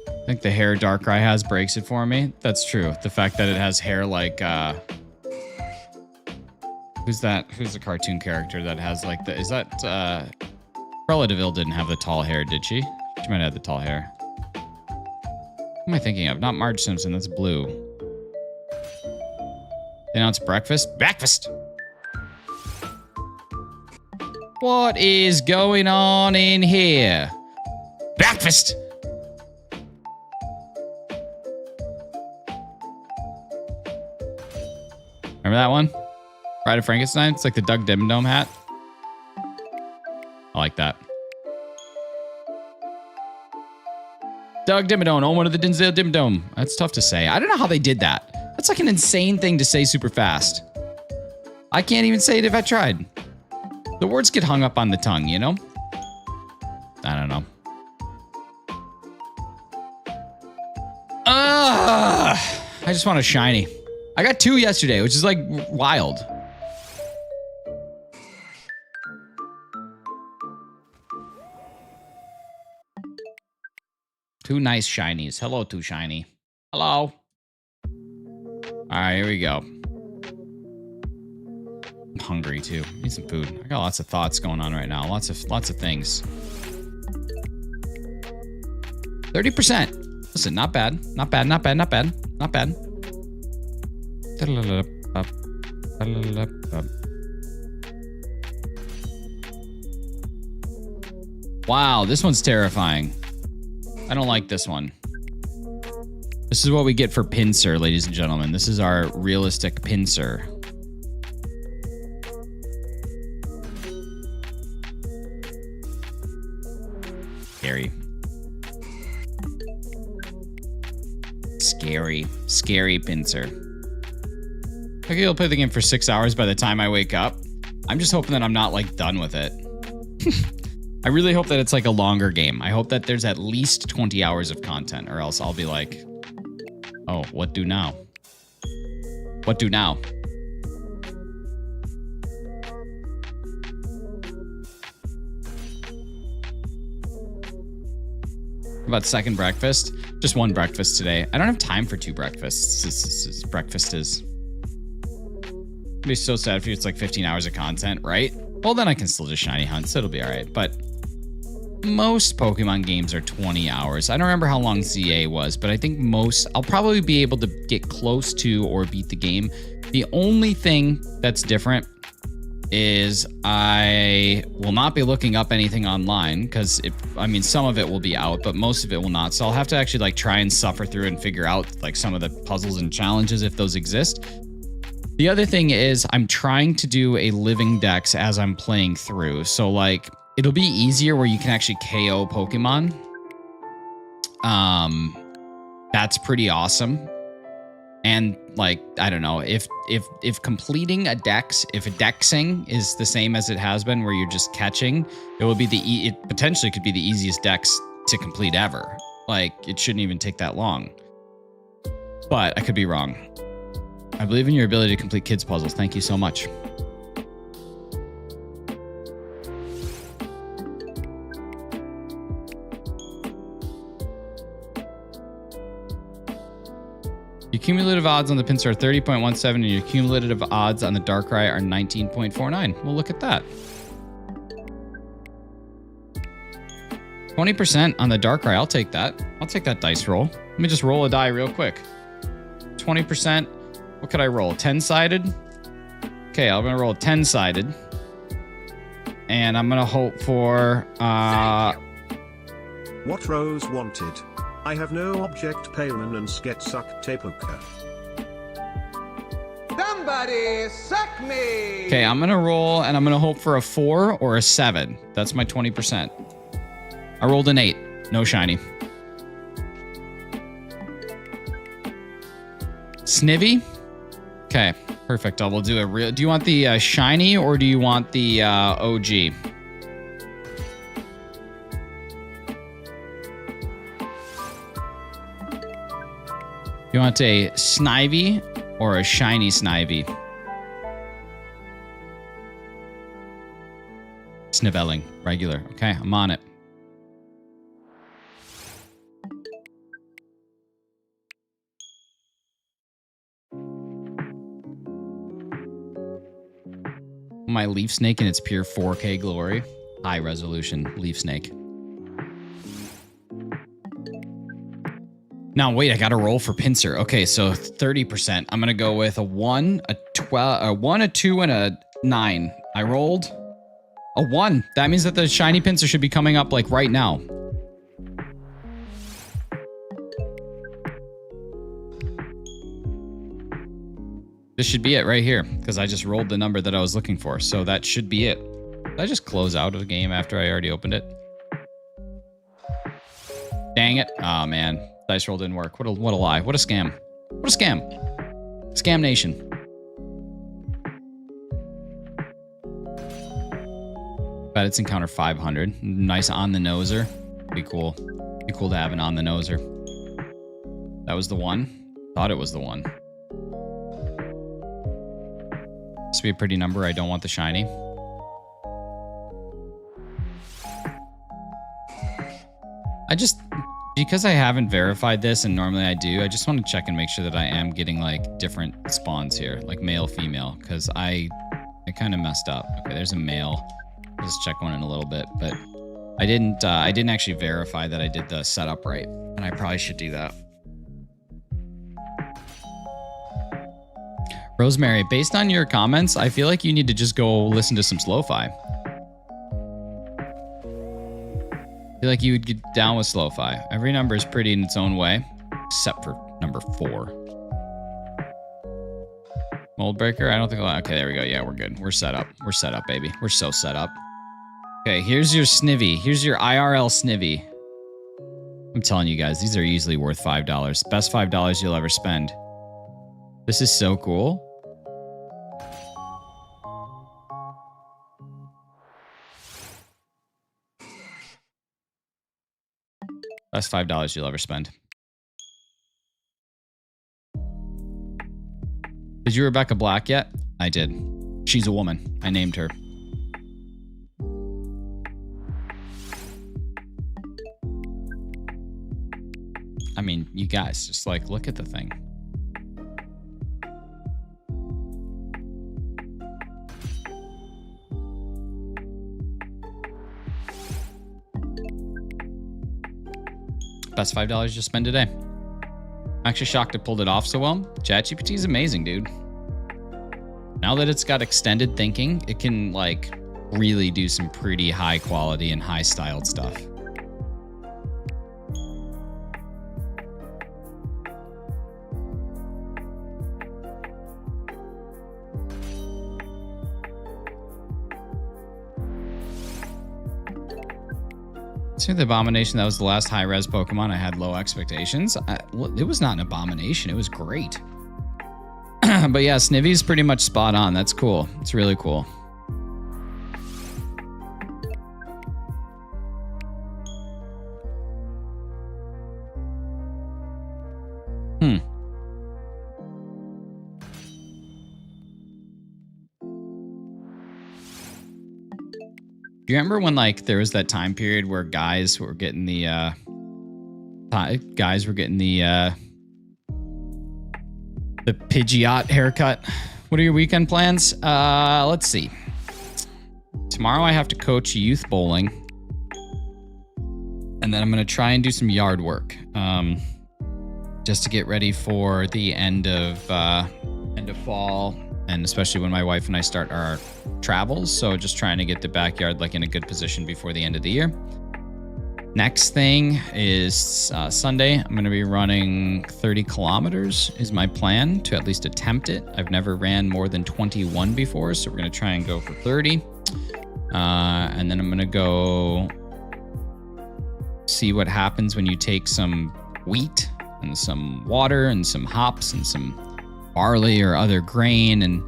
I think the hair Darkrai has breaks it for me. That's true. The fact that it has hair like who's that? Who's the cartoon character that has like the is that Cruella de Vil didn't have the tall hair, did she? She might have the tall hair. What am I thinking of? Not Marge Simpson, that's Blue. They announced breakfast? Breakfast! What is going on in here? Breakfast! Remember that one? Bride of Frankenstein? It's like the Doug Dimmadome hat. I like that. Doug Dimmadome, one of the Dinsdale Dimmadome. That's tough to say. I don't know how they did that. That's like an insane thing to say super fast. I can't even say it if I tried. The words get hung up on the tongue, you know? I don't know. I just want a shiny. I got 2 yesterday, which is like wild. Two nice shinies. Hello, two shiny. Hello. All right, here we go. I'm hungry too. Need some food. I got lots of thoughts going on right now. Lots of things. 30%. Listen, not bad. Not bad. Not bad. Not bad. Not bad. Wow, this one's terrifying. I don't like this one. This is what we get for Pinsir, ladies and gentlemen. This is our realistic Pinsir. Scary. Scary. Scary Pinsir. I think I'll play the game for 6 hours by the time I wake up. I'm just hoping that I'm not like done with it. I really hope that it's like a longer game. I hope that there's at least 20 hours of content, or else I'll be like, oh, what do now? What do now? About second breakfast? Just one breakfast today. I don't have time for 2 breakfasts. Breakfast is... It'd be so sad if it's like 15 hours of content, right? Well, then I can still just shiny hunt, so it'll be all right. But most Pokemon games are 20 hours. I don't remember how long ZA was, but I think I'll probably be able to get close to or beat the game. The only thing that's different is I will not be looking up anything online because some of it will be out, but most of it will not. So I'll have to actually like try and suffer through and figure out like some of the puzzles and challenges if those exist. The other thing is I'm trying to do a living dex as I'm playing through. So like it'll be easier where you can actually KO Pokemon. That's pretty awesome. And like, I don't know, if completing a dex, if a dexing is the same as it has been, where you're just catching, it will be it potentially could be the easiest dex to complete ever. Like, it shouldn't even take that long. But I could be wrong. I believe in your ability to complete kids' puzzles. Thank you so much. Your cumulative odds on the pincer are 30.17, and your cumulative odds on the Darkrai are 19.49. Well, look at that. 20% on the Darkrai. I'll take that. I'll take that dice roll. Let me just roll a die real quick. 20%. What could I roll? 10-sided? Okay, I'm going to roll 10-sided. And I'm going to hope for... What Rose wanted. I have no object payment and sketsuck tapoka. Somebody suck me! Okay, I'm going to roll, and I'm going to hope for a 4 or a 7. That's my 20%. I rolled an 8. No shiny. Snivy? Okay, perfect. I will do a real... Do you want the shiny, or do you want the OG? You want a Snivy or a shiny Snivy? Snivelling, regular. Okay, I'm on it. My leaf snake in its pure 4K glory. High resolution leaf snake. Now, wait, I got to roll for pincer. Okay, so 30%. I'm going to go with a 1, a 12, a 1, a 2, and a 9. I rolled a 1. That means that the shiny pincer should be coming up like right now. This should be it right here, because I just rolled the number that I was looking for. So that should be it. Did I just close out of the game after I already opened it? Dang it. Oh, man. Dice roll didn't work. What a lie. What a scam. What a scam. Scam Nation. Bet it's encounter 500. Nice on the noser. Be cool. Be cool to have an on the noser. That was the one. Thought it was the one. This would be a pretty number. I don't want the shiny. Because I haven't verified this, and normally I do, I just want to check and make sure that I am getting like different spawns here, like male, female, because I kind of messed up. Okay, there's a male. I'll just check one in a little bit, but I didn't actually verify that I did the setup right, and I probably should do that. Rosemary, based on your comments, I feel like you need to just go listen to some Slow-Fi. I feel like you would get down with Slow-Fi. Every number is pretty in its own way, except for number 4. Mold breaker? I don't think... Okay, there we go. Yeah, we're good. We're set up. We're set up, baby. We're so set up. Okay, here's your Snivy. Here's your IRL Snivy. I'm telling you guys, these are easily worth $5. Best $5 you'll ever spend. This is so cool. Best $5 you'll ever spend. Did you Rebecca Black yet? I did. She's a woman. I named her. I mean, you guys, just like, look at the thing. Best $5 you spend today. I'm actually shocked it pulled it off so well. ChatGPT is amazing, dude. Now that it's got extended thinking, it can like really do some pretty high quality and high styled stuff. The Abomination, that was the last high-res Pokemon. I had low expectations. It was not an abomination. It was great. But yeah, Snivy's pretty much spot on. That's cool. It's really cool. Do you remember when like there was that time period where guys were getting the Pidgeot haircut? What are your weekend plans? Let's see. Tomorrow I have to coach youth bowling, and then I'm gonna try and do some yard work, just to get ready for the end of fall, and especially when my wife and I start our travels. So just trying to get the backyard like in a good position before the end of the year. Next thing is Sunday. I'm going to be running 30 kilometers is my plan, to at least attempt it. I've never ran more than 21 before, so we're going to try and go for 30. And then I'm going to go see what happens when you take some wheat and some water and some hops and some barley or other grain and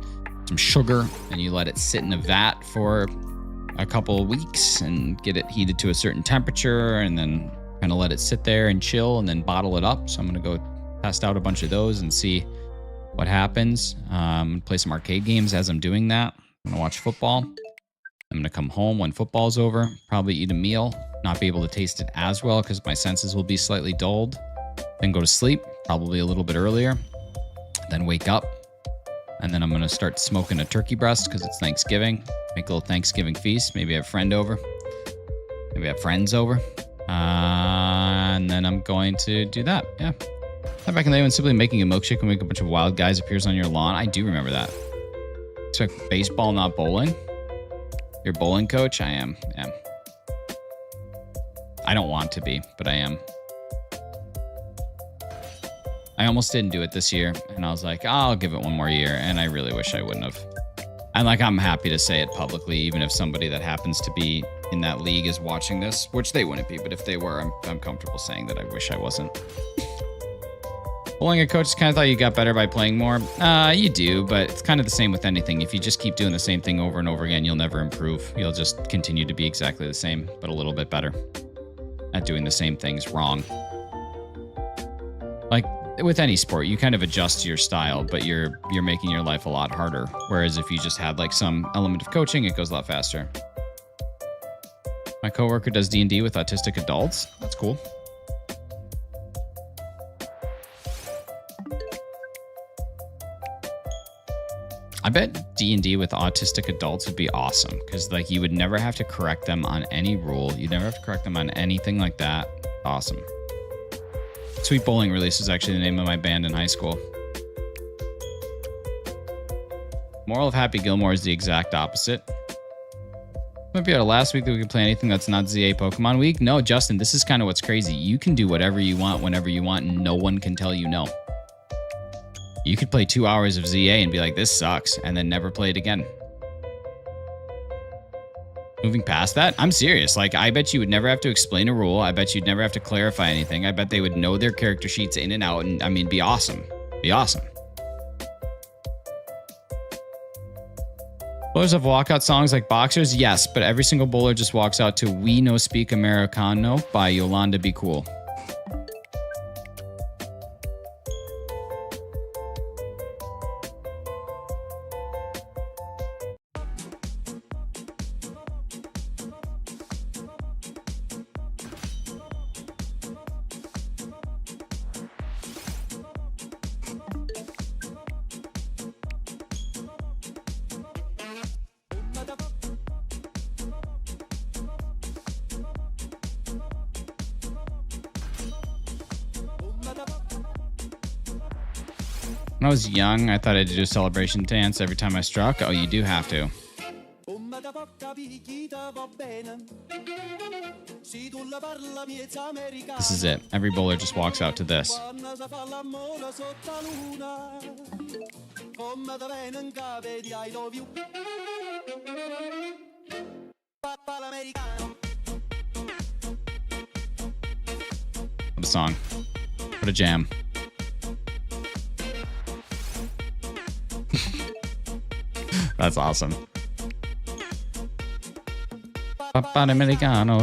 some sugar, and you let it sit in a vat for a couple of weeks and get it heated to a certain temperature, and then kind of let it sit there and chill, and then bottle it up. So I'm going to go test out a bunch of those and see what happens. Play some arcade games as I'm doing that. I'm going to watch football. I'm going to come home when football's over, probably eat a meal, not be able to taste it as well because my senses will be slightly dulled. Then go to sleep, probably a little bit earlier. Then wake up, and then I'm going to start smoking a turkey breast because it's Thanksgiving. Make a little Thanksgiving feast. Maybe have a friend over. Maybe have friends over. And then I'm going to do that. Yeah. Back in the day when simply making a milkshake when a bunch of wild guys appears on your lawn. I do remember that. So baseball, not bowling. You're a bowling coach? I am. Yeah. I don't want to be, but I am. I almost didn't do it this year, and I was like, I'll give it one more year, and I really wish I wouldn't have. And like, I'm happy to say it publicly, even if somebody that happens to be in that league is watching this, which they wouldn't be, but if they were, I'm comfortable saying that I wish I wasn't. Bowling a coach kind of thought you got better by playing more. You do, but it's kind of the same with anything. If you just keep doing the same thing over and over again, you'll never improve. You'll just continue to be exactly the same, but a little bit better at doing the same things wrong. Like, with any sport, you kind of adjust your style, but you're making your life a lot harder. Whereas if you just had like some element of coaching, it goes a lot faster. My coworker does D&D with autistic adults. That's cool. I bet D&D with autistic adults would be awesome because like you would never have to correct them on any rule. You'd never have to correct them on anything like that. Awesome. Sweet Bowling Release is actually the name of my band in high school. Moral of Happy Gilmore is the exact opposite. Might be our last week that we can play anything that's not ZA Pokemon Week. No, Justin, this is kind of what's crazy. You can do whatever you want whenever you want, and no one can tell you no. You could play 2 hours of ZA and be like, this sucks, and then never play it again. Moving past that, I'm serious. Like, I bet you would never have to explain a rule. I bet you'd never have to clarify anything. I bet they would know their character sheets in and out, and I mean, be awesome. Be awesome. Bowlers have walkout songs like boxers? Yes, but every single bowler just walks out to We No Speak Americano by Yolanda Be Cool. When I was young, I thought I had to do a celebration dance every time I struck. Oh, you do have to. This is it. Every bowler just walks out to this. What a song. What a jam. That's awesome. Americano.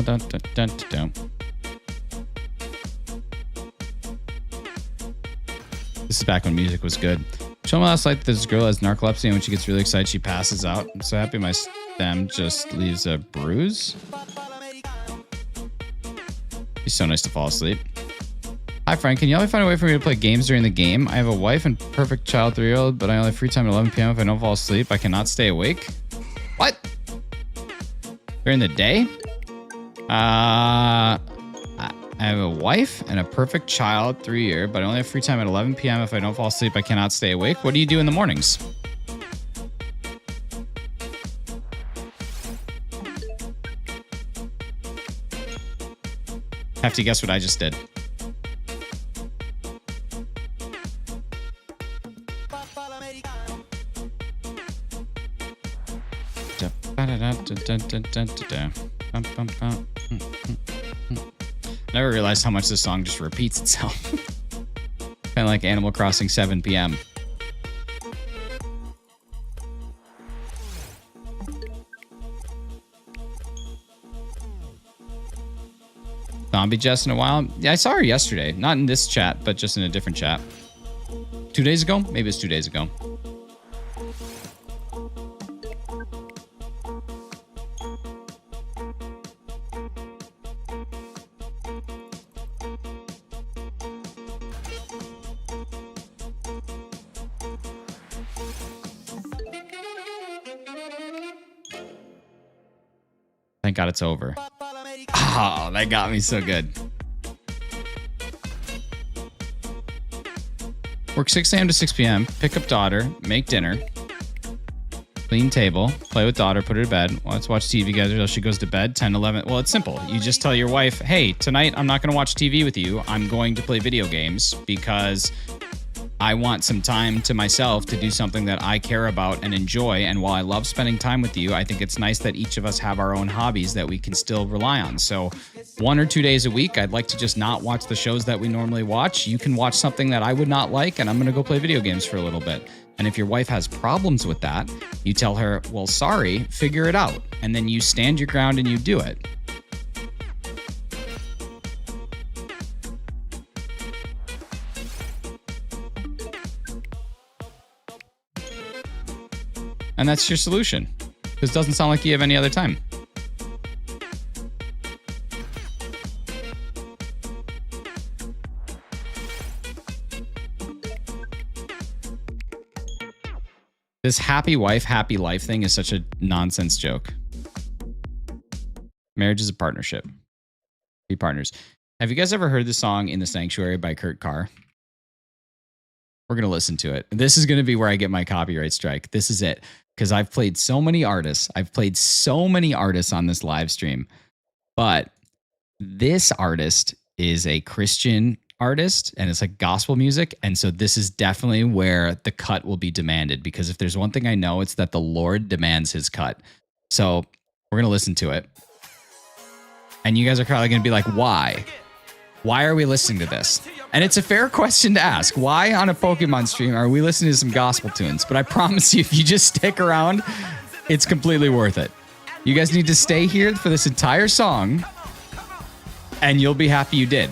This is back when music was good. Show me last night this girl has narcolepsy, and when she gets really excited, she passes out. I'm so happy my stem just leaves a bruise. He's so nice to fall asleep. Hi, Frank. Can you help me find a way for me to play games during the game? I have a wife and perfect child 3-year-old, but I only have free time at 11 p.m. If I don't fall asleep, I cannot stay awake. What? During the day? I have a wife and a perfect child 3-year, but I only have free time at 11 p.m. If I don't fall asleep, I cannot stay awake. What do you do in the mornings? Have to guess what I just did. I never realized how much this song just repeats itself. Kind of like Animal Crossing 7 p.m. Zombie Jess in a while? Yeah, I saw her yesterday. Not in this chat, but just in a different chat. 2 days ago? Maybe it's 2 days ago. Thank God it's over. Oh, that got me so good. Work 6 a.m. to 6 p.m. Pick up daughter. Make dinner. Clean table. Play with daughter. Put her to bed. Let's watch TV together until she goes to bed. 10, 11. Well, it's simple. You just tell your wife, hey, tonight I'm not going to watch TV with you. I'm going to play video games because I want some time to myself to do something that I care about and enjoy. And while I love spending time with you, I think it's nice that each of us have our own hobbies that we can still rely on. So 1 or 2 days a week, I'd like to just not watch the shows that we normally watch. You can watch something that I would not like, and I'm going to go play video games for a little bit. And if your wife has problems with that, you tell her, well, sorry, figure it out. And then you stand your ground and you do it. And that's your solution. Because it doesn't sound like you have any other time. This happy wife, happy life thing is such a nonsense joke. Marriage is a partnership. Be partners. Have you guys ever heard the song In the Sanctuary by Kurt Carr? We're going to listen to it. This is going to be where I get my copyright strike. This is it. Because I've played so many artists. I've played so many artists on this live stream. But this artist is a Christian artist and it's like gospel music. And so this is definitely where the cut will be demanded. Because if there's one thing I know, it's that the Lord demands his cut. So we're going to listen to it. And you guys are probably going to be like, why? Why are we listening to this? And it's a fair question to ask. Why on a Pokemon stream are we listening to some gospel tunes? But I promise you, if you just stick around, it's completely worth it. You guys need to stay here for this entire song, and you'll be happy you did.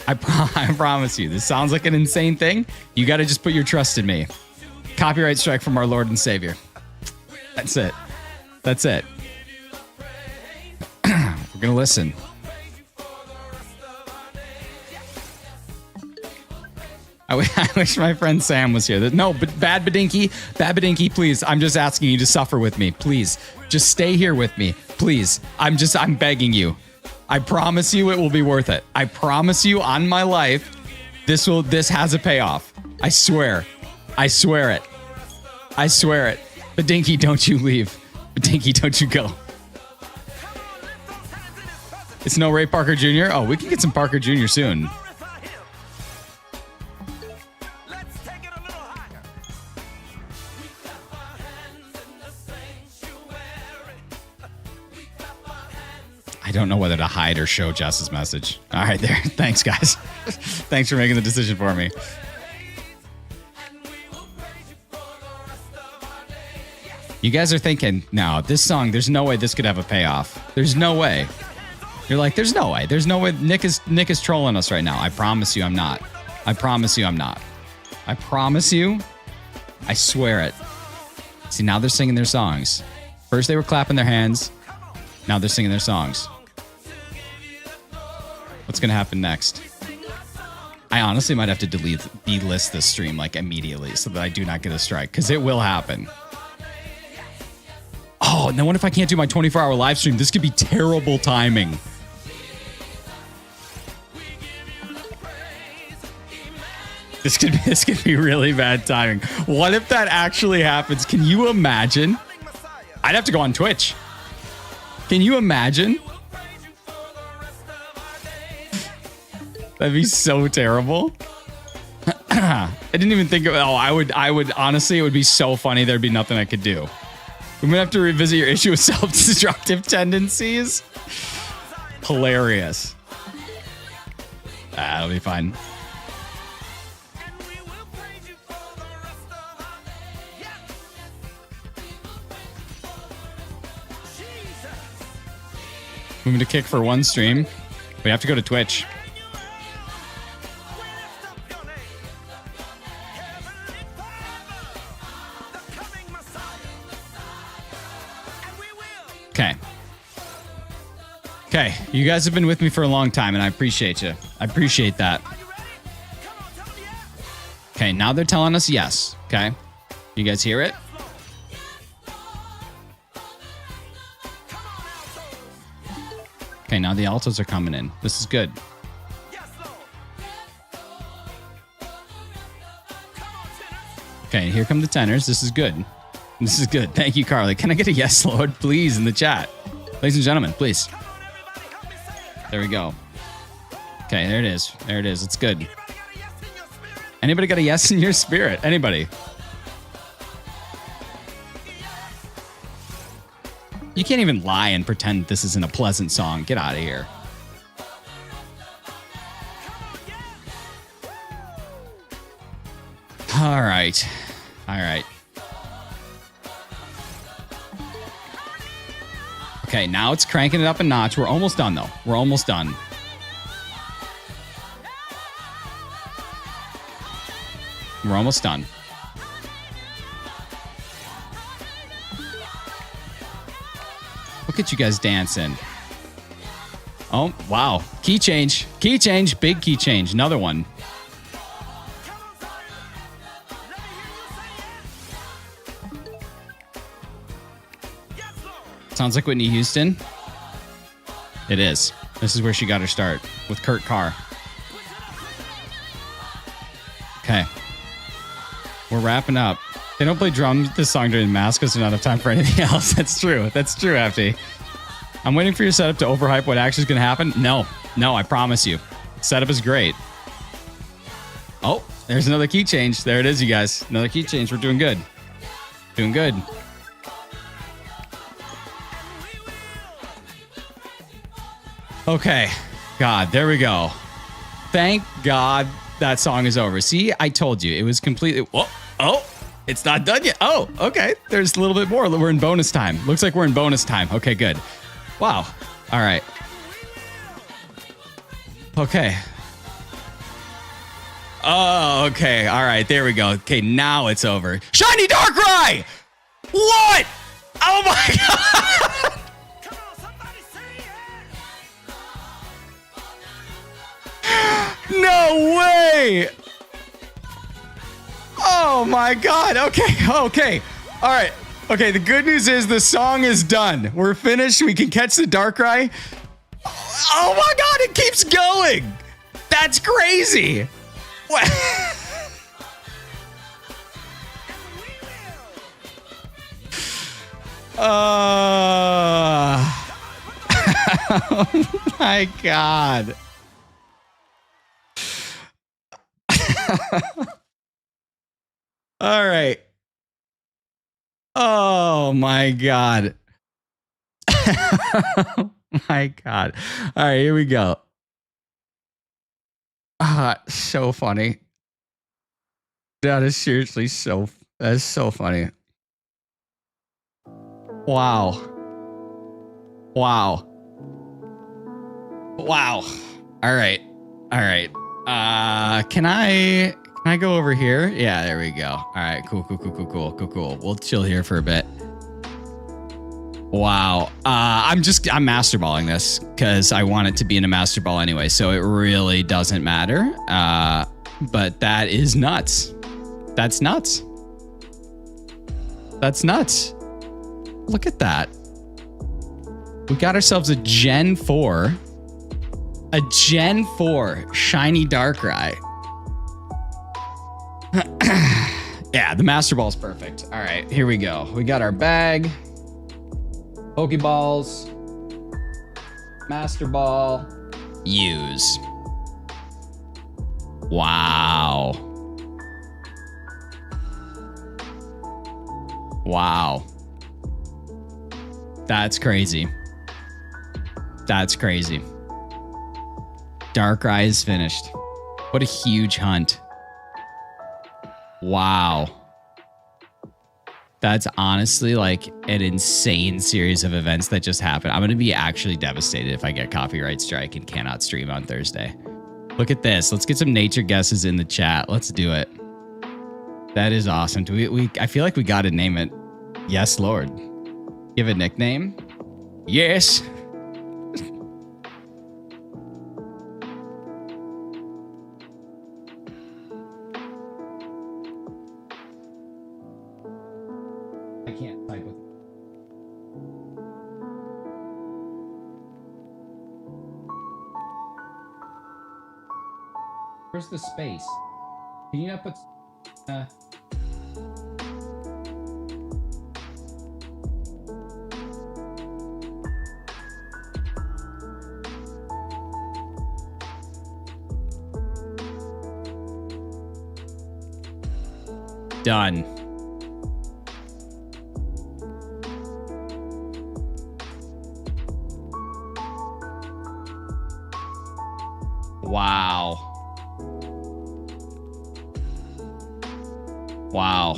I promise you. This sounds like an insane thing. You got to just put your trust in me. Copyright strike from our Lord and Savior. That's it. That's it. We're going to listen. I wish my friend Sam was here. No, but Bad Badinky, please. I'm just asking you to suffer with me. Please, just stay here with me. Please. I'm begging you. I promise you it will be worth it. I promise you on my life, this has a payoff. I swear. I swear it. I swear it. Badinky, don't you leave. Badinky, don't you go. It's no Ray Parker Jr.? Oh, we can get some Parker Jr. soon. I don't know whether to hide or show Jess's message. All right, there. Thanks, guys. Thanks for making the decision for me. You guys are thinking, no, this song, there's no way this could have a payoff. There's no way. You're like, there's no way. There's no way. Nick is trolling us right now. I promise you I'm not. I promise you I'm not. I promise you. I swear it. See, now they're singing their songs. First they were clapping their hands. Now they're singing their songs. What's going to happen next? I honestly might have to delist this stream like immediately so that I do not get a strike, because it will happen. Oh, and then what if I can't do my 24-hour live stream? This could be terrible timing. This could be really bad timing. What if that actually happens? Can you imagine? I'd have to go on Twitch. Can you imagine? That'd be so terrible. I didn't even think of it. Oh, I would honestly, it would be so funny. There'd be nothing I could do. We might have to revisit your issue with self-destructive tendencies. Hilarious. That'll be fine. Moving to Kick for one stream. We have to go to Twitch. Okay. Okay, you guys have been with me for a long time, and I appreciate you. I appreciate that. Okay, now they're telling us yes. Okay. You guys hear it? Okay, now the altos are coming in. This is good. Okay, here come the tenors. This is good. This is good. Thank you, Carly. Can I get a yes, Lord, please, in the chat? Ladies and gentlemen, please. There we go. Okay, there it is. There it is. It's good. Anybody got a yes in your spirit? Anybody? You can't even lie and pretend this isn't a pleasant song. Get out of here. All right. All right. Okay, now it's cranking it up a notch. We're almost done, though. We're almost done. We're almost done. Look at you guys dancing. Oh, wow. Key change. Key change. Big key change. Another one. Sounds like Whitney Houston. It is. This is where she got her start, with Kurt Carr. Okay. We're wrapping up. They don't play drums this song during Mass because they don't have time for anything else. That's true. That's true, Hefty. I'm waiting for your setup to overhype what actually is going to happen. No. No, I promise you. Setup is great. Oh, there's another key change. There it is, you guys. Another key change. We're doing good. Doing good. Okay. God, there we go. Thank God that song is over. See, I told you. It was completely... Whoa. Oh, it's not done yet. Oh, okay. There's a little bit more. We're in bonus time. Looks like we're in bonus time. Okay, good. Wow. All right. Okay. Oh, okay. All right. There we go. Okay, now it's over. Shiny Darkrai! What? Oh, my God. No way! Oh my God. Okay. Okay. All right. Okay. The good news is the song is done. We're finished. We can catch the Darkrai. Oh my God. It keeps going. That's crazy. What? Oh my God. All right. Oh my God. Oh my God. All right, here we go. So funny. That is seriously that's so funny. Wow. Wow. Wow. All right. All right. Can I go over here? Yeah, there we go. All right. Cool. We'll chill here for a bit. Wow. I'm master balling this because I want it to be in a master ball anyway, so it really doesn't matter. But that is nuts. That's nuts. That's nuts. Look at that. We got ourselves a Gen 4. A Gen 4 shiny Darkrai. Yeah, the Master Ball is perfect. All right, here we go. We got our bag. Pokeballs. Master Ball. Use. Wow. Wow. That's crazy. That's crazy. Darkrai is finished. What a huge hunt. Wow. That's honestly like an insane series of events that just happened. I'm going to be actually devastated if I get copyright strike and cannot stream on Thursday. Look at this. Let's get some nature guesses in the chat. Let's do it. That is awesome. I feel like we got to name it. Yes, Lord. Give a nickname. Yes. I can't type with. Where's the space? Can you not put? Done. Wow. Wow.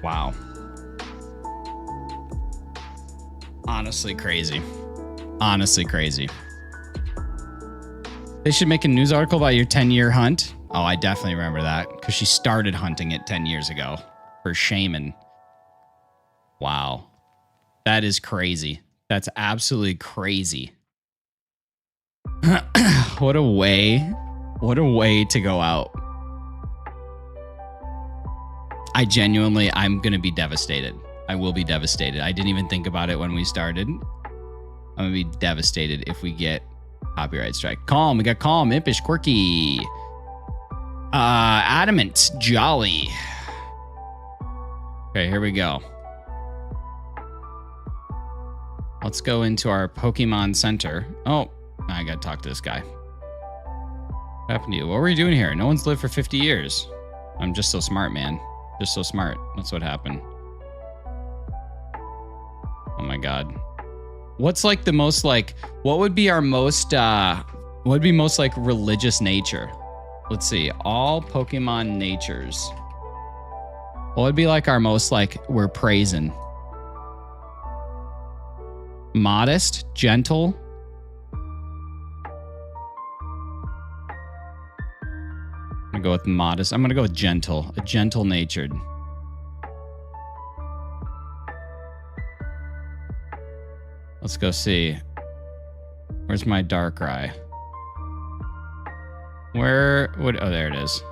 Wow. Honestly crazy. Honestly crazy. They should make a news article about your 10-year hunt. Oh, I definitely remember that because she started hunting it 10 years ago for shaman. Wow. That is crazy. That's absolutely crazy. What a way to go out. I'm going to be devastated. I will be devastated. I didn't even think about it when we started. I'm going to be devastated if we get copyright strike. Calm. We got Calm, Impish, Quirky. Adamant, Jolly. Okay, here we go. Let's go into our Pokemon Center. Oh, I gotta talk to this guy. What happened to you? What were you doing here? No one's lived for 50 years. I'm just so smart, man. Just so smart. That's what happened. Oh my God. What's like the most like, what would be our most, what would be most like religious nature? Let's see. All Pokemon natures. What would be like our most like we're praising? Modest, gentle. I'm gonna go with modest. I'm gonna go with gentle. A gentle natured. Let's go see. Where's my Darkrai? Where would, oh, there it is.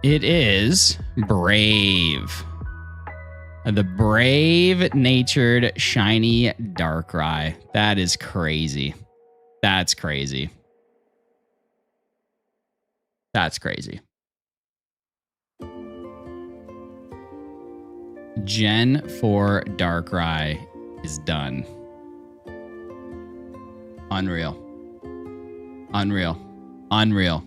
It is brave. The brave-natured shiny Darkrai. That is crazy. That's crazy. That's crazy. Gen 4 Darkrai is done. Unreal. Unreal. Unreal.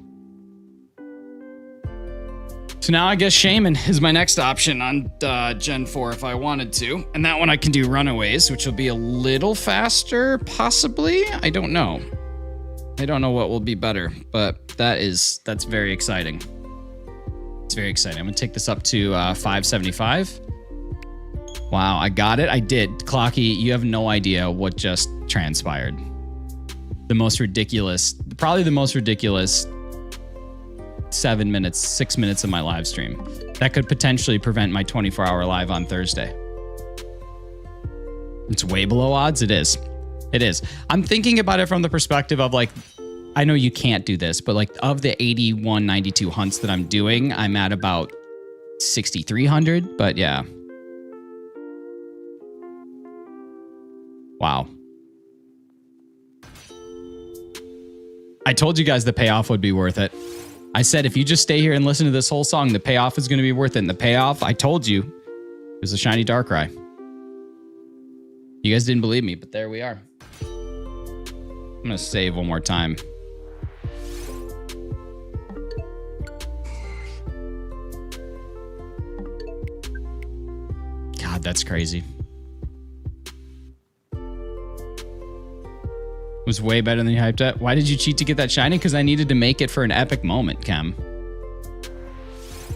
So now I guess Shaman is my next option on Gen 4 if I wanted to. And that one I can do Runaways, which will be a little faster, possibly. I don't know. I don't know what will be better, but that's very exciting. It's very exciting. I'm gonna take this up to 575. Wow, I got it. I did. Clocky, you have no idea what just transpired. The most ridiculous, probably the most ridiculous 6 minutes of my live stream. That could potentially prevent my 24-hour live on Thursday. It's way below odds. It is. It is. I'm thinking about it from the perspective of like, I know you can't do this, but like of the 8192 hunts that I'm doing, I'm at about 6,300, but yeah. Wow. I told you guys the payoff would be worth it. I said, if you just stay here and listen to this whole song, the payoff is going to be worth it. And the payoff, I told you, was a shiny Darkrai. You guys didn't believe me, but there we are. I'm going to save one more time. God, that's crazy. Was way better than you hyped up. Why did you cheat to get that shiny? Because I needed to make it for an epic moment, Kem.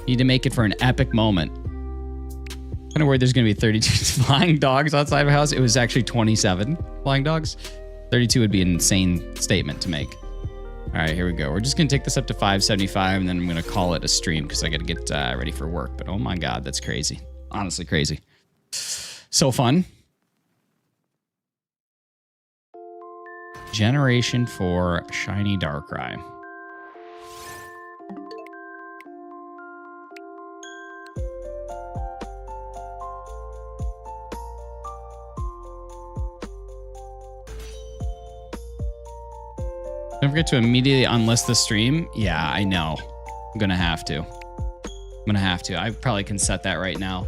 Need to make it for an epic moment. Kind of worried there's going to be 32 flying dogs outside of a house. It was actually 27 flying dogs. 32 would be an insane statement to make. All right, here we go. We're just going to take this up to 575, and then I'm going to call it a stream because I got to get ready for work. But oh my God, that's crazy. Honestly crazy. So fun. Generation 4 shiny Darkrai. Don't forget to immediately unlist the stream. Yeah, I know. I'm gonna have to. I probably can set that right now.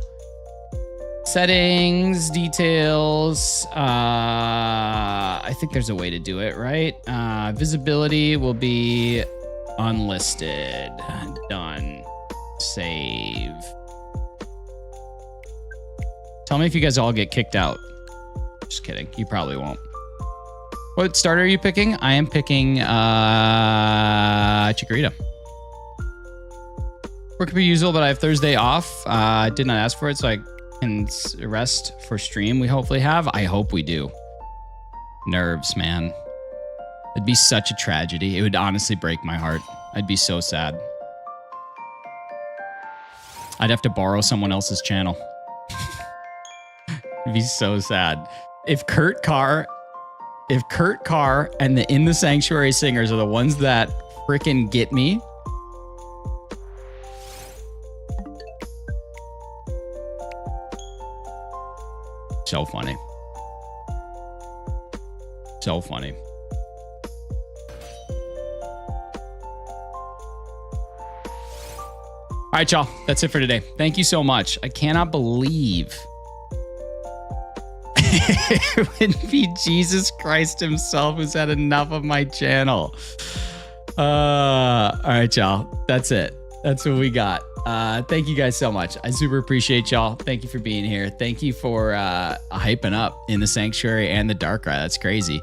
Settings, details. I think there's a way to do it, right? Visibility will be unlisted. Done. Save. Tell me if you guys all get kicked out. Just kidding. You probably won't. What starter are you picking? I am picking Chikorita. Work could be usable, but I have Thursday off. I did not ask for it, so I can rest for stream. We hopefully have. I hope we do. Nerves, man. It'd be such a tragedy. It would honestly break my heart. I'd be so sad. I'd have to borrow someone else's channel. It'd be so sad. If Kurt Carr and the In the Sanctuary singers are the ones that freaking get me. So funny. So funny. All right, y'all. That's it for today. Thank you so much. I cannot believe it would be Jesus Christ himself who's had enough of my channel. All right, y'all. That's it. That's what we got. Thank you guys so much. I super appreciate y'all. Thank you for being here. Thank you for hyping up In the Sanctuary and the Darkrai. That's crazy.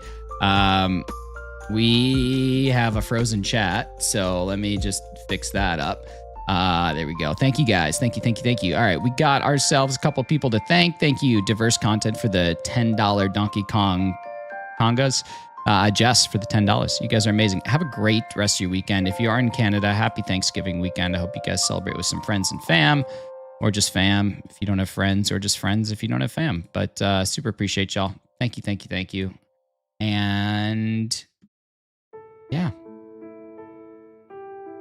We have a frozen chat, so let me just fix that up. There we go. Thank you guys. Thank you. All right, we got ourselves a couple people to thank. Thank you, Diverse Content, for the $10 Donkey Kong congas. Jess for the $10. You guys are amazing. Have a great rest of your weekend. If you are in Canada, happy Thanksgiving weekend. I hope you guys celebrate with some friends and fam, or just fam if you don't have friends, or just friends if you don't have fam. But super appreciate y'all. Thank you. And yeah.